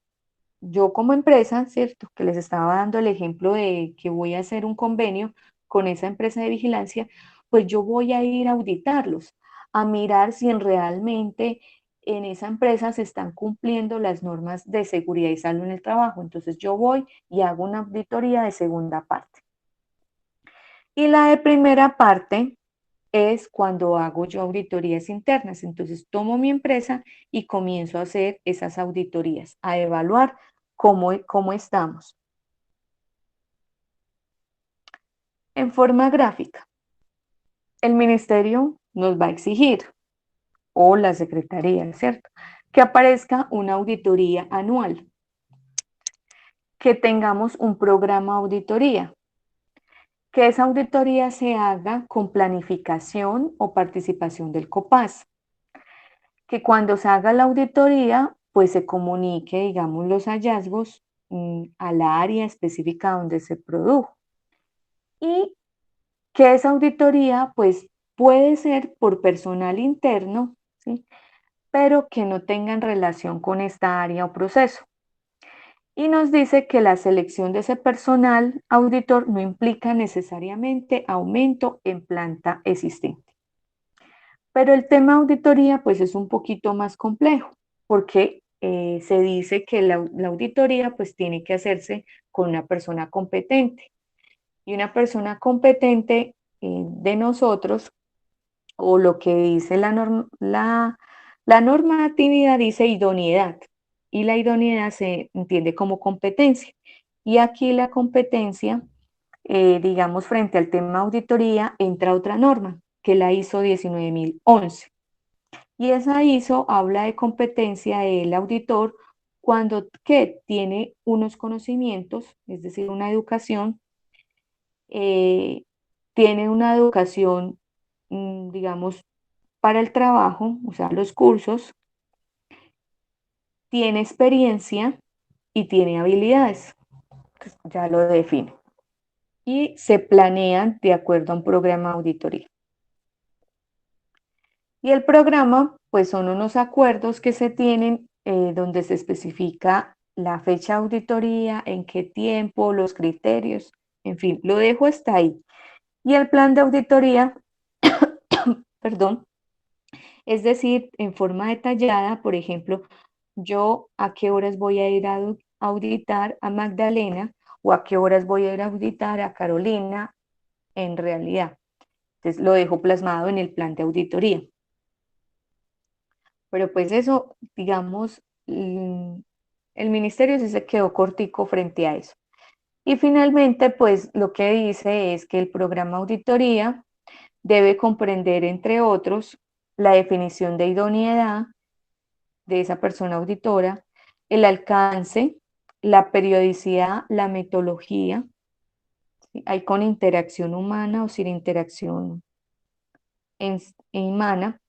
yo como empresa, ¿cierto? Que les estaba dando el ejemplo de que voy a hacer un convenio con esa empresa de vigilancia, pues yo voy a ir a auditarlos, a mirar si realmente en esa empresa se están cumpliendo las normas de seguridad y salud en el trabajo. Entonces yo voy y hago una auditoría de segunda parte. Y la de primera parte es cuando hago yo auditorías internas. Entonces tomo mi empresa y comienzo a hacer esas auditorías, a evaluar cómo estamos. En forma gráfica, el ministerio nos va a exigir, o la secretaría, ¿cierto? Que aparezca una auditoría anual, que tengamos un programa de auditoría, que esa auditoría se haga con planificación o participación del COPAS, que cuando se haga la auditoría, pues se comunique, digamos, los hallazgos a la área específica donde se produjo. Y que esa auditoría, pues, puede ser por personal interno, ¿sí? Pero que no tengan relación con esta área o proceso. Y nos dice que la selección de ese personal auditor no implica necesariamente aumento en planta existente. Pero el tema auditoría pues es un poquito más complejo porque se dice que la auditoría pues tiene que hacerse con una persona competente. Y una persona competente de nosotros, o lo que dice la normatividad dice idoneidad, y la idoneidad se entiende como competencia. Y aquí la competencia, digamos, frente al tema auditoría, entra otra norma, que es la ISO 19011. Y esa ISO habla de competencia del auditor cuando que tiene unos conocimientos, es decir, una educación, eh, tiene una educación, digamos, para el trabajo, o sea, los cursos, tiene experiencia y tiene habilidades, pues ya lo define. Y se planean de acuerdo a un programa de auditoría. Y el programa, pues son unos acuerdos que se tienen donde se especifica la fecha de auditoría, en qué tiempo, los criterios, en fin, lo dejo hasta ahí. Y el plan de auditoría, perdón, es decir, en forma detallada, por ejemplo, yo a qué horas voy a ir a auditar a Magdalena o a qué horas voy a ir a auditar a Carolina en realidad. Entonces lo dejo plasmado en el plan de auditoría. Pero pues eso, digamos, el ministerio sí se quedó cortico frente a eso. Y finalmente, pues lo que dice es que el programa auditoría debe comprender, entre otros, la definición de idoneidad de esa persona auditora, el alcance, la periodicidad, la metodología, ¿sí? Hay con interacción humana o sin interacción humana,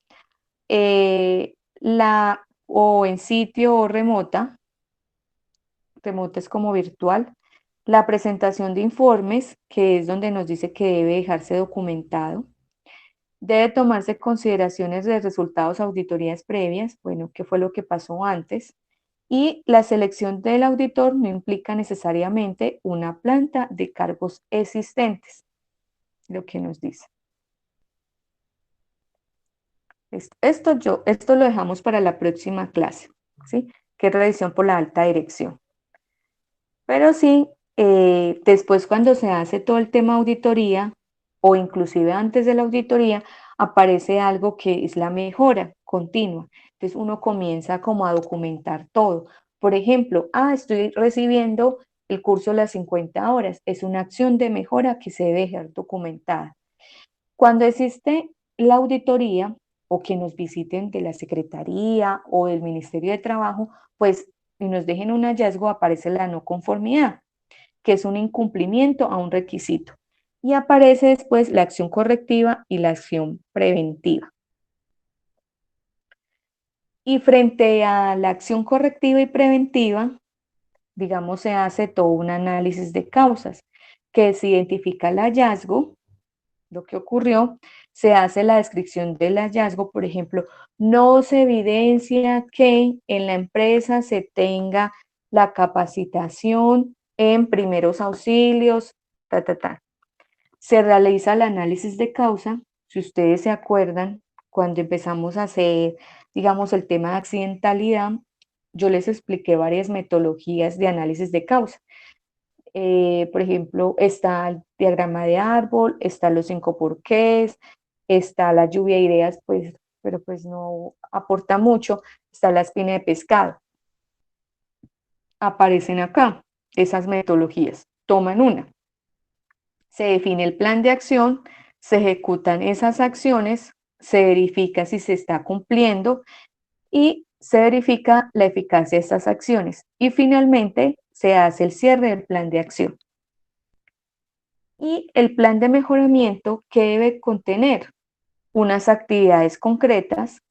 o en sitio o remota es como virtual, la presentación de informes, que es donde nos dice que debe dejarse documentado, debe tomarse consideraciones de resultados de auditorías previas, bueno, qué fue lo que pasó antes, y la selección del auditor no implica necesariamente una planta de cargos existentes, lo que nos dice. Esto lo dejamos para la próxima clase, ¿sí? Que es revisión por la alta dirección. Pero sí, después cuando se hace todo el tema auditoría, o inclusive antes de la auditoría, aparece algo que es la mejora continua. Entonces uno comienza como a documentar todo. Por ejemplo, estoy recibiendo el curso las 50 horas. Es una acción de mejora que se debe dejar documentada. Cuando existe la auditoría o que nos visiten de la Secretaría o del Ministerio de Trabajo, pues y nos dejen un hallazgo, aparece la no conformidad, que es un incumplimiento a un requisito. Y aparece después la acción correctiva y la acción preventiva. Y frente a la acción correctiva y preventiva, digamos, se hace todo un análisis de causas, que se identifica el hallazgo, lo que ocurrió, se hace la descripción del hallazgo, por ejemplo, no se evidencia que en la empresa se tenga la capacitación en primeros auxilios, Se realiza el análisis de causa, si ustedes se acuerdan, cuando empezamos a hacer, digamos, el tema de accidentalidad, yo les expliqué varias metodologías de análisis de causa. Por ejemplo, está el diagrama de árbol, están los 5 porqués, está la lluvia de ideas, pues, pero pues no aporta mucho, está la espina de pescado. Aparecen acá esas metodologías, toman una. Se define el plan de acción, se ejecutan esas acciones, se verifica si se está cumpliendo y se verifica la eficacia de estas acciones. Y finalmente se hace el cierre del plan de acción. Y el plan de mejoramiento que debe contener unas actividades concretas,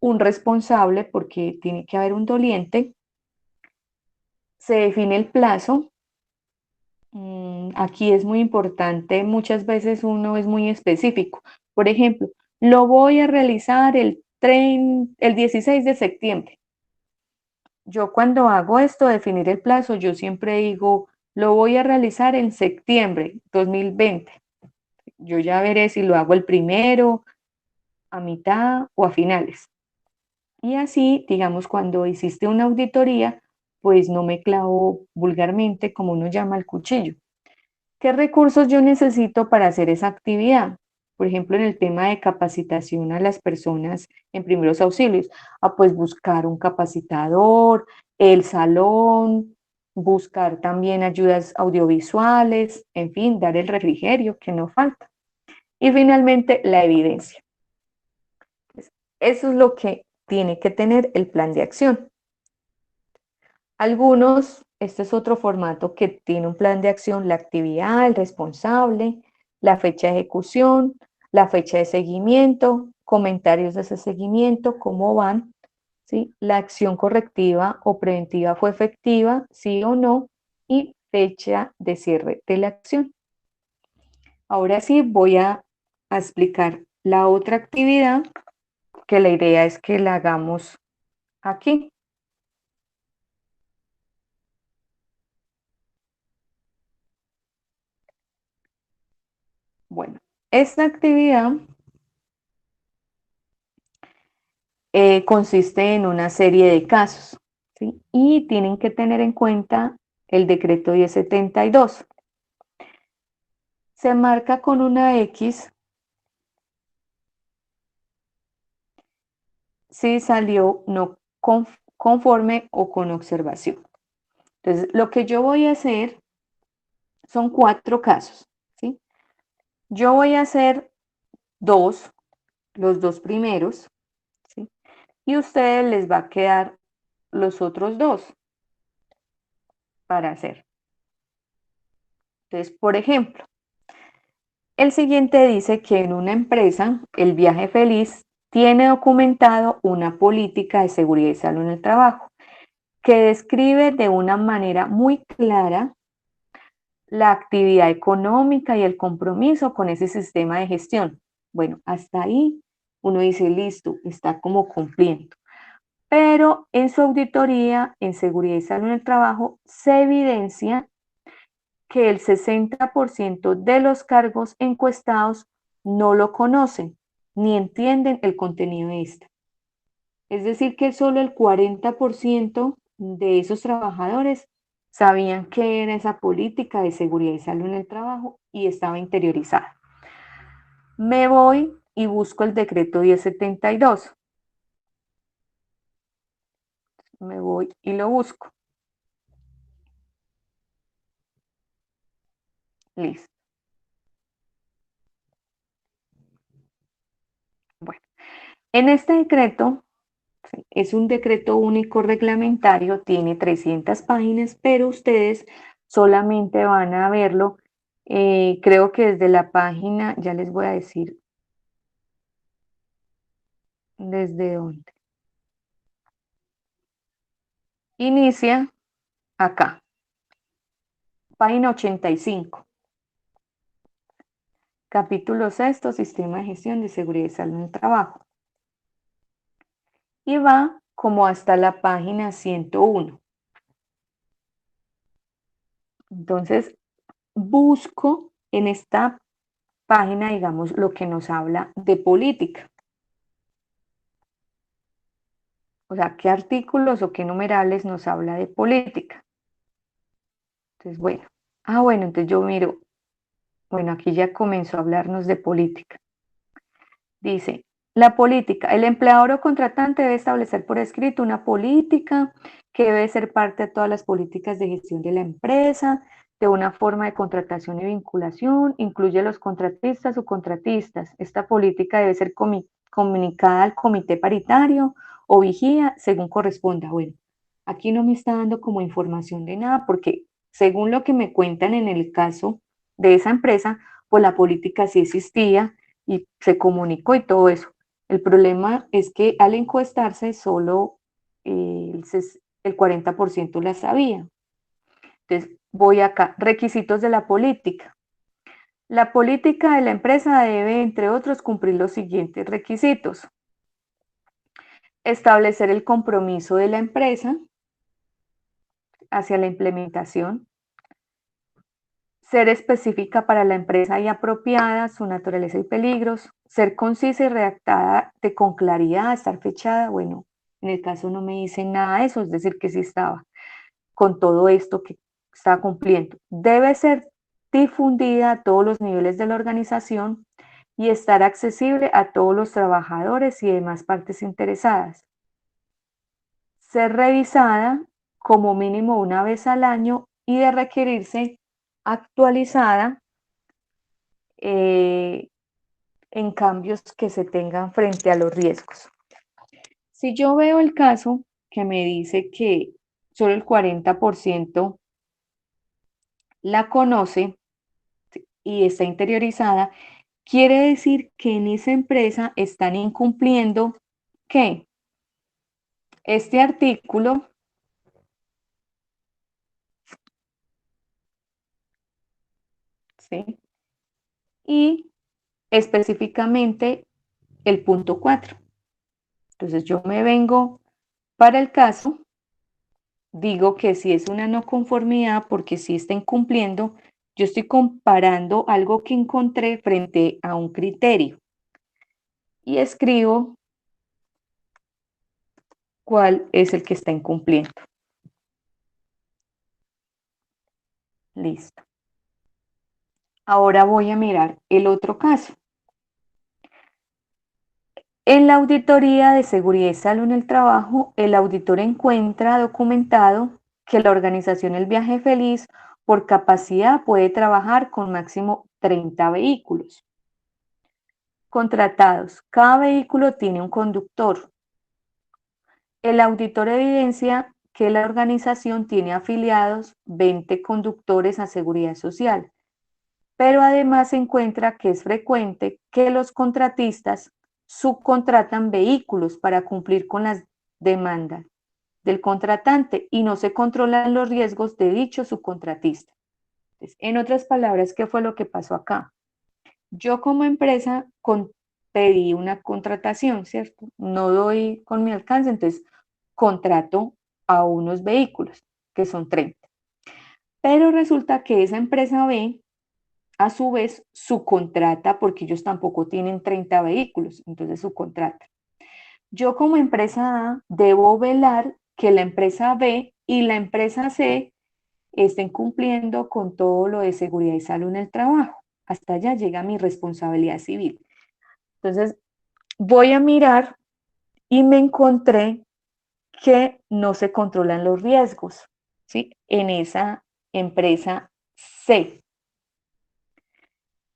un responsable porque tiene que haber un doliente, se define el plazo. Aquí es muy importante, muchas veces uno es muy específico. Por ejemplo, lo voy a realizar el 16 de septiembre. Yo cuando hago esto, definir el plazo, yo siempre digo, lo voy a realizar en septiembre 2020. Yo ya veré si lo hago el primero, a mitad o a finales. Y así, digamos, cuando hiciste una auditoría, pues no me clavo vulgarmente, como uno llama, el cuchillo. ¿Qué recursos yo necesito para hacer esa actividad? Por ejemplo, en el tema de capacitación a las personas en primeros auxilios, pues buscar un capacitador, el salón, buscar también ayudas audiovisuales, en fin, dar el refrigerio que no falta. Y finalmente, la evidencia. Eso es lo que tiene que tener el plan de acción. Algunos, este es otro formato que tiene un plan de acción, la actividad, el responsable, la fecha de ejecución, la fecha de seguimiento, comentarios de ese seguimiento, cómo van, ¿sí? La acción correctiva o preventiva fue efectiva, sí o no, y fecha de cierre de la acción. Ahora sí voy a explicar la otra actividad, que la idea es que la hagamos aquí. Bueno, esta actividad consiste en una serie de casos, ¿sí? Y tienen que tener en cuenta el decreto 1072. Se marca con una X si salió no conforme o con observación. Entonces, lo que yo voy a hacer son 4 casos, ¿sí? Yo voy a hacer los 2 primeros, ¿sí? Y a ustedes les va a quedar los otros 2 para hacer. Entonces, por ejemplo, el siguiente dice que en una empresa, el Viaje Feliz tiene documentado una política de seguridad y salud en el trabajo que describe de una manera muy clara la actividad económica y el compromiso con ese sistema de gestión. Bueno, hasta ahí uno dice, listo, está como cumpliendo. Pero en su auditoría en seguridad y salud en el trabajo se evidencia que el 60% de los cargos encuestados no lo conocen ni entienden el contenido de esta. Es decir, que solo el 40% de esos trabajadores sabían qué era esa política de seguridad y salud en el trabajo y estaba interiorizada. Me voy y busco el decreto 1072. Me voy y lo busco. Listo. Bueno, en este decreto, sí, es un decreto único reglamentario, tiene 300 páginas, pero ustedes solamente van a verlo, creo que desde la página, ya les voy a decir desde dónde. Inicia acá, página 85, capítulo sexto, Sistema de Gestión de Seguridad y Salud en el Trabajo. Y va como hasta la página 101. Entonces, busco en esta página, digamos, lo que nos habla de política. O sea, qué artículos o qué numerales nos habla de política. Entonces, bueno. Bueno, entonces yo miro, bueno, aquí ya comenzó a hablarnos de política. Dice, la política, el empleador o contratante debe establecer por escrito una política que debe ser parte de todas las políticas de gestión de la empresa, de una forma de contratación y vinculación, incluye a los contratistas o contratistas. Esta política debe ser comunicada al comité paritario o vigía según corresponda. Bueno, aquí no me está dando como información de nada porque según lo que me cuentan en el caso de esa empresa, pues la política sí existía y se comunicó y todo eso. El problema es que al encuestarse solo el 40% la sabía. Entonces, voy acá, requisitos de la política. La política de la empresa debe, entre otros, cumplir los siguientes requisitos. Establecer el compromiso de la empresa hacia la implementación. Ser específica para la empresa y apropiada, su naturaleza y peligros. Ser concisa y redactada con claridad, estar fechada. Bueno, en el caso no me dicen nada de eso, es decir, que sí estaba con todo esto que está cumpliendo. Debe ser difundida a todos los niveles de la organización y estar accesible a todos los trabajadores y demás partes interesadas. Ser revisada como mínimo una vez al año y de requerirse actualizada en cambios que se tengan frente a los riesgos. Si yo veo el caso que me dice que solo el 40% la conoce y está interiorizada, quiere decir que en esa empresa están incumpliendo ¿qué? Este artículo, ¿sí? Y específicamente el punto 4. Entonces yo me vengo para el caso, digo que si es una no conformidad porque si está incumpliendo, yo estoy comparando algo que encontré frente a un criterio y escribo cuál es el que está incumpliendo. Listo. Ahora voy a mirar el otro caso. En la auditoría de seguridad y salud en el trabajo, el auditor encuentra documentado que la organización El Viaje Feliz por capacidad puede trabajar con máximo 30 vehículos contratados. Cada vehículo tiene un conductor. El auditor evidencia que la organización tiene afiliados 20 conductores a seguridad social, pero además se encuentra que es frecuente que los contratistas subcontratan vehículos para cumplir con las demandas del contratante y no se controlan los riesgos de dicho subcontratista. Entonces, en otras palabras, ¿qué fue lo que pasó acá? Yo como empresa pedí una contratación, ¿cierto? No doy con mi alcance, entonces contrato a unos vehículos, que son 30. Pero resulta que esa empresa B, a su vez, subcontrata, porque ellos tampoco tienen 30 vehículos, entonces subcontrata. Yo como empresa A debo velar que la empresa B y la empresa C estén cumpliendo con todo lo de seguridad y salud en el trabajo. Hasta allá llega mi responsabilidad civil. Entonces, voy a mirar y me encontré que no se controlan los riesgos, ¿sí? En esa empresa C.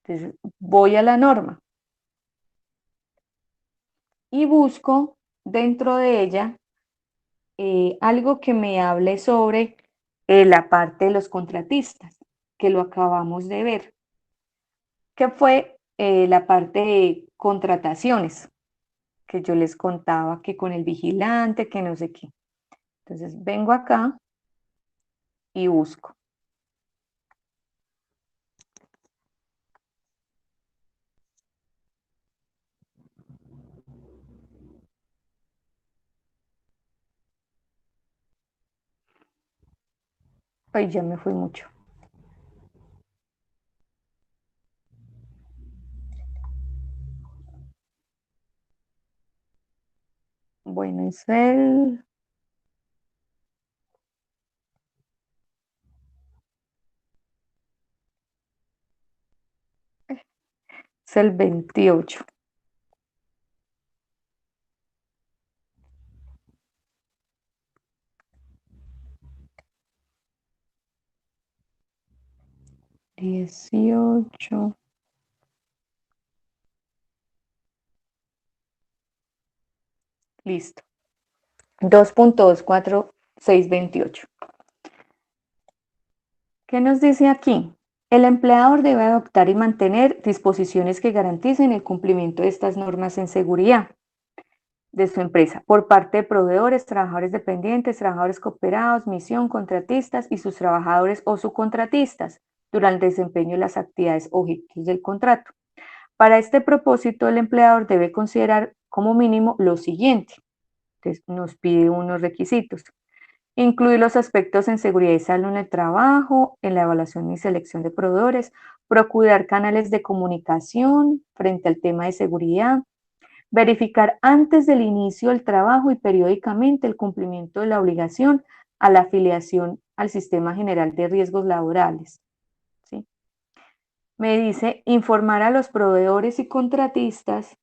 Entonces, voy a la norma y busco dentro de ella algo que me hable sobre la parte de los contratistas, que lo acabamos de ver, que fue la parte de contrataciones, que yo les contaba que con el vigilante, que no sé qué. Entonces vengo acá y busco. Ay, ya me fui mucho. Bueno, es el 28. Dieciocho. Listo. 2.24628. ¿Qué nos dice aquí? El empleador debe adoptar y mantener disposiciones que garanticen el cumplimiento de estas normas en seguridad de su empresa por parte de proveedores, trabajadores dependientes, trabajadores cooperados, misión, contratistas y sus trabajadores o subcontratistas durante el desempeño de las actividades objetos del contrato. Para este propósito, el empleador debe considerar como mínimo lo siguiente. Entonces, nos pide unos requisitos. Incluir los aspectos en seguridad y salud en el trabajo, en la evaluación y selección de proveedores, procurar canales de comunicación frente al tema de seguridad, verificar antes del inicio del trabajo y periódicamente el cumplimiento de la obligación a la afiliación al Sistema General de Riesgos Laborales. ¿Sí? Me dice informar a los proveedores y contratistas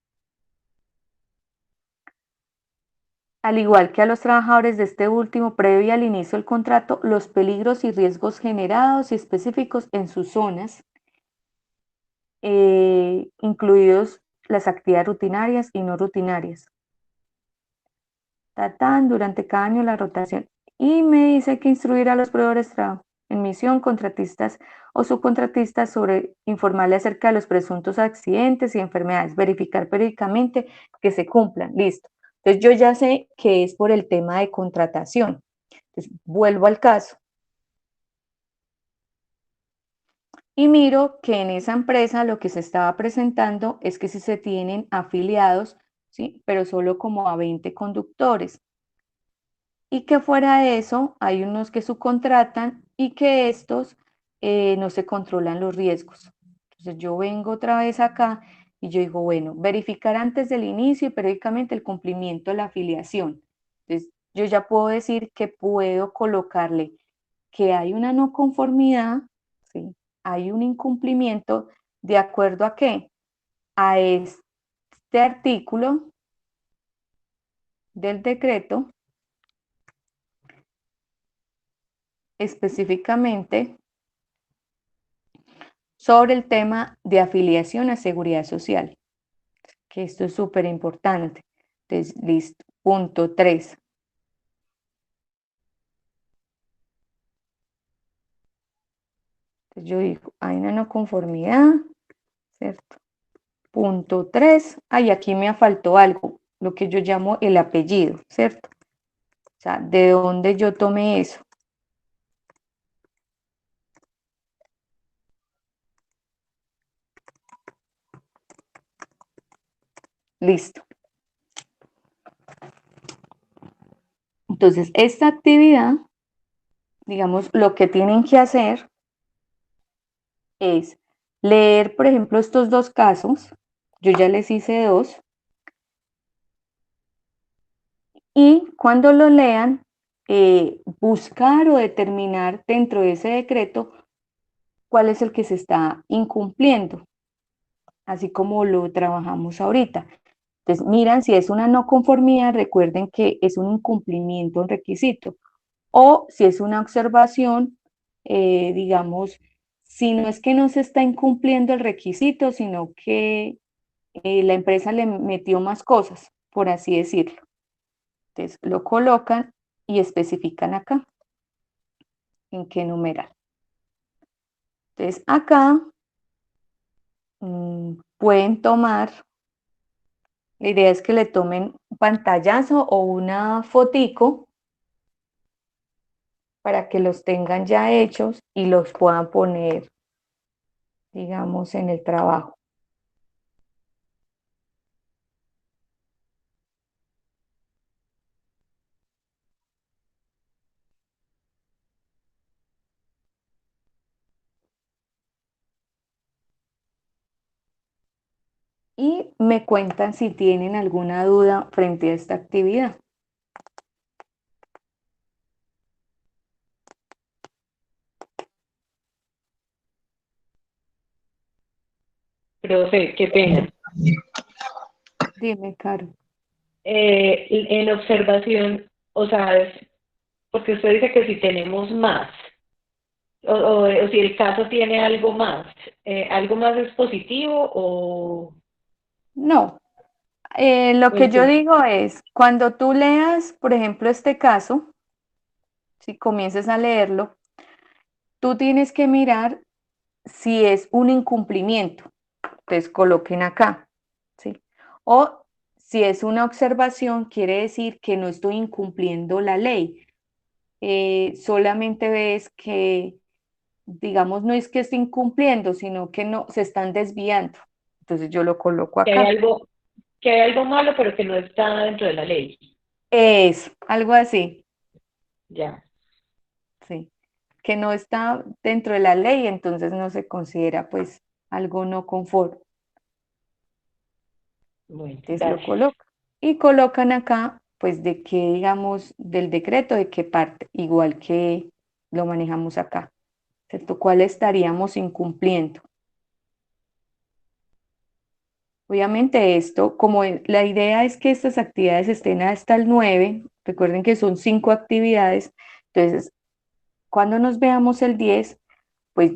al igual que a los trabajadores de este último, previo al inicio del contrato, los peligros y riesgos generados y específicos en sus zonas, incluidos las actividades rutinarias y no rutinarias. Durante cada año la rotación. Y me dice que instruir a los proveedores en misión, contratistas o subcontratistas sobre informarle acerca de los presuntos accidentes y enfermedades, verificar periódicamente que se cumplan. Listo. Entonces yo ya sé que es por el tema de contratación. Entonces vuelvo al caso. Y miro que en esa empresa lo que se estaba presentando es que si se tienen afiliados, ¿sí? Pero solo como a 20 conductores. Y que fuera de eso hay unos que subcontratan y que estos no se controlan los riesgos. Entonces yo vengo otra vez acá y yo digo, bueno, verificar antes del inicio y periódicamente el cumplimiento de la afiliación. Entonces yo ya puedo decir que puedo colocarle que hay una no conformidad, ¿sí? Hay un incumplimiento de acuerdo a qué? A este artículo del decreto específicamente sobre el tema de afiliación a seguridad social, que esto es súper importante. Entonces, listo. Punto 3. Entonces, yo digo, hay una no conformidad, ¿cierto? Punto 3. Ay, aquí me faltó algo, lo que yo llamo el apellido, ¿cierto? O sea, ¿de dónde yo tomé eso? Listo. Entonces, esta actividad, digamos, lo que tienen que hacer es leer, por ejemplo, estos dos casos. Yo ya les hice dos. Y cuando lo lean, buscar o determinar dentro de ese decreto cuál es el que se está incumpliendo, así como lo trabajamos ahorita. Entonces, miran si es una no conformidad, recuerden que es un incumplimiento, un requisito, o si es una observación, digamos, si no es que no se está incumpliendo el requisito, sino que la empresa le metió más cosas, por así decirlo. Entonces, lo colocan y especifican acá en qué numeral. Entonces, acá pueden tomar, la idea es que le tomen un pantallazo o una fotico para que los tengan ya hechos y los puedan poner, digamos, en el trabajo. Y me cuentan si tienen alguna duda frente a esta actividad. Profe, qué pena. Dime, Caro. En observación, o sea, porque usted dice que si tenemos más, o si el caso tiene ¿algo más es positivo No, lo o que yo entonces, digo es, cuando tú leas, por ejemplo, este caso, si comiences a leerlo, tú tienes que mirar si es un incumplimiento. Entonces coloquen acá, ¿sí? O si es una observación, quiere decir que no estoy incumpliendo la ley. Solamente ves que, digamos, no es que esté incumpliendo, sino que no se están desviando. Entonces yo lo coloco que hay acá. algo, que hay algo malo pero que no está dentro de la ley? Es algo así, Ya, sí. Que no está dentro de la ley, entonces no se considera pues algo no conforme. bueno, Entonces lo gracias. colocan. Y colocan acá, pues, de qué, digamos, del decreto, de qué parte, igual que lo manejamos acá, ¿cierto? ¿Cuál estaríamos incumpliendo? Obviamente esto, la idea es que estas actividades estén hasta el 9, recuerden que son 5 actividades, entonces cuando nos veamos el 10, pues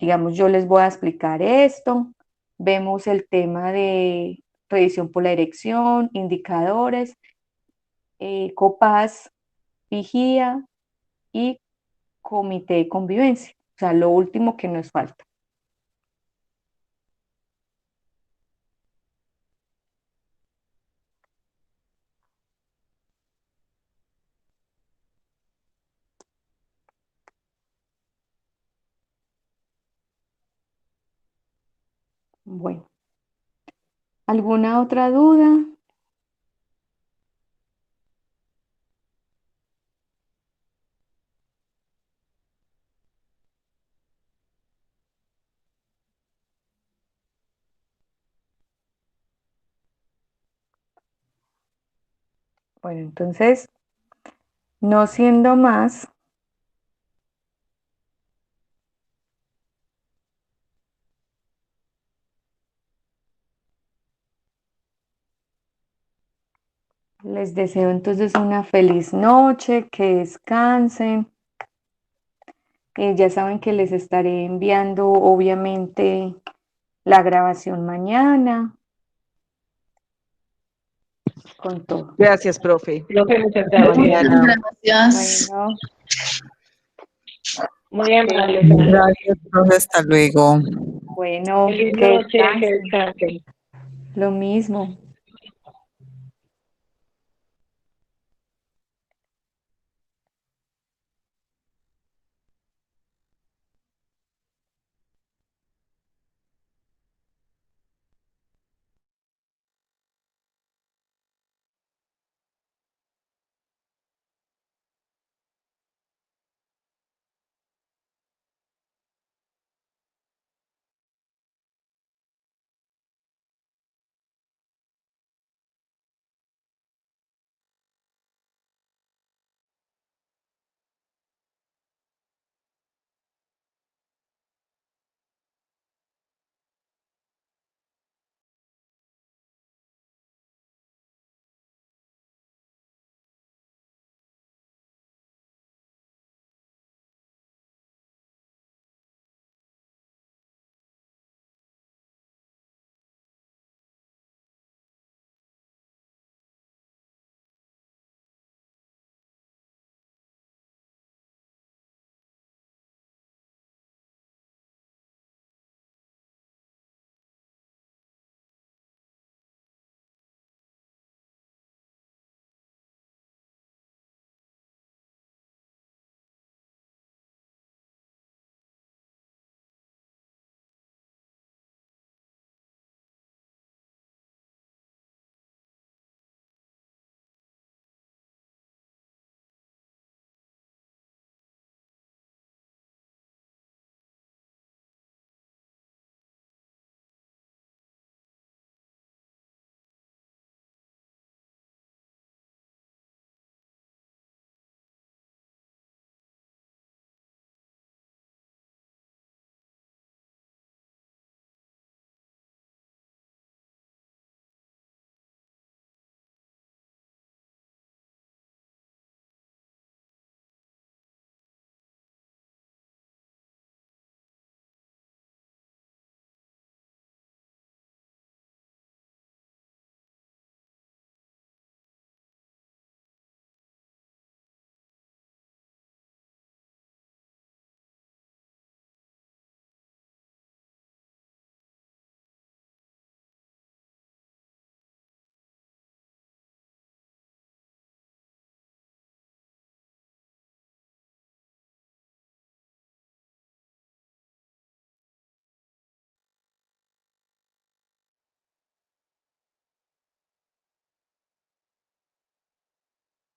digamos yo les voy a explicar esto, vemos el tema de revisión por la dirección, indicadores, COPAS, vigía y comité de convivencia, o sea, lo último que nos falta. Bueno, ¿alguna otra duda? Bueno, entonces, no siendo más, les deseo entonces una feliz noche, que descansen. Ya saben que les estaré enviando obviamente la grabación mañana con todo. Gracias, profe. Profe, muchas Hasta gracias. mañana. Gracias. Bueno, Muy amable. Sandra. Gracias, profe. Hasta luego. bueno, Feliz que noche, que descansen. descansen. Lo mismo.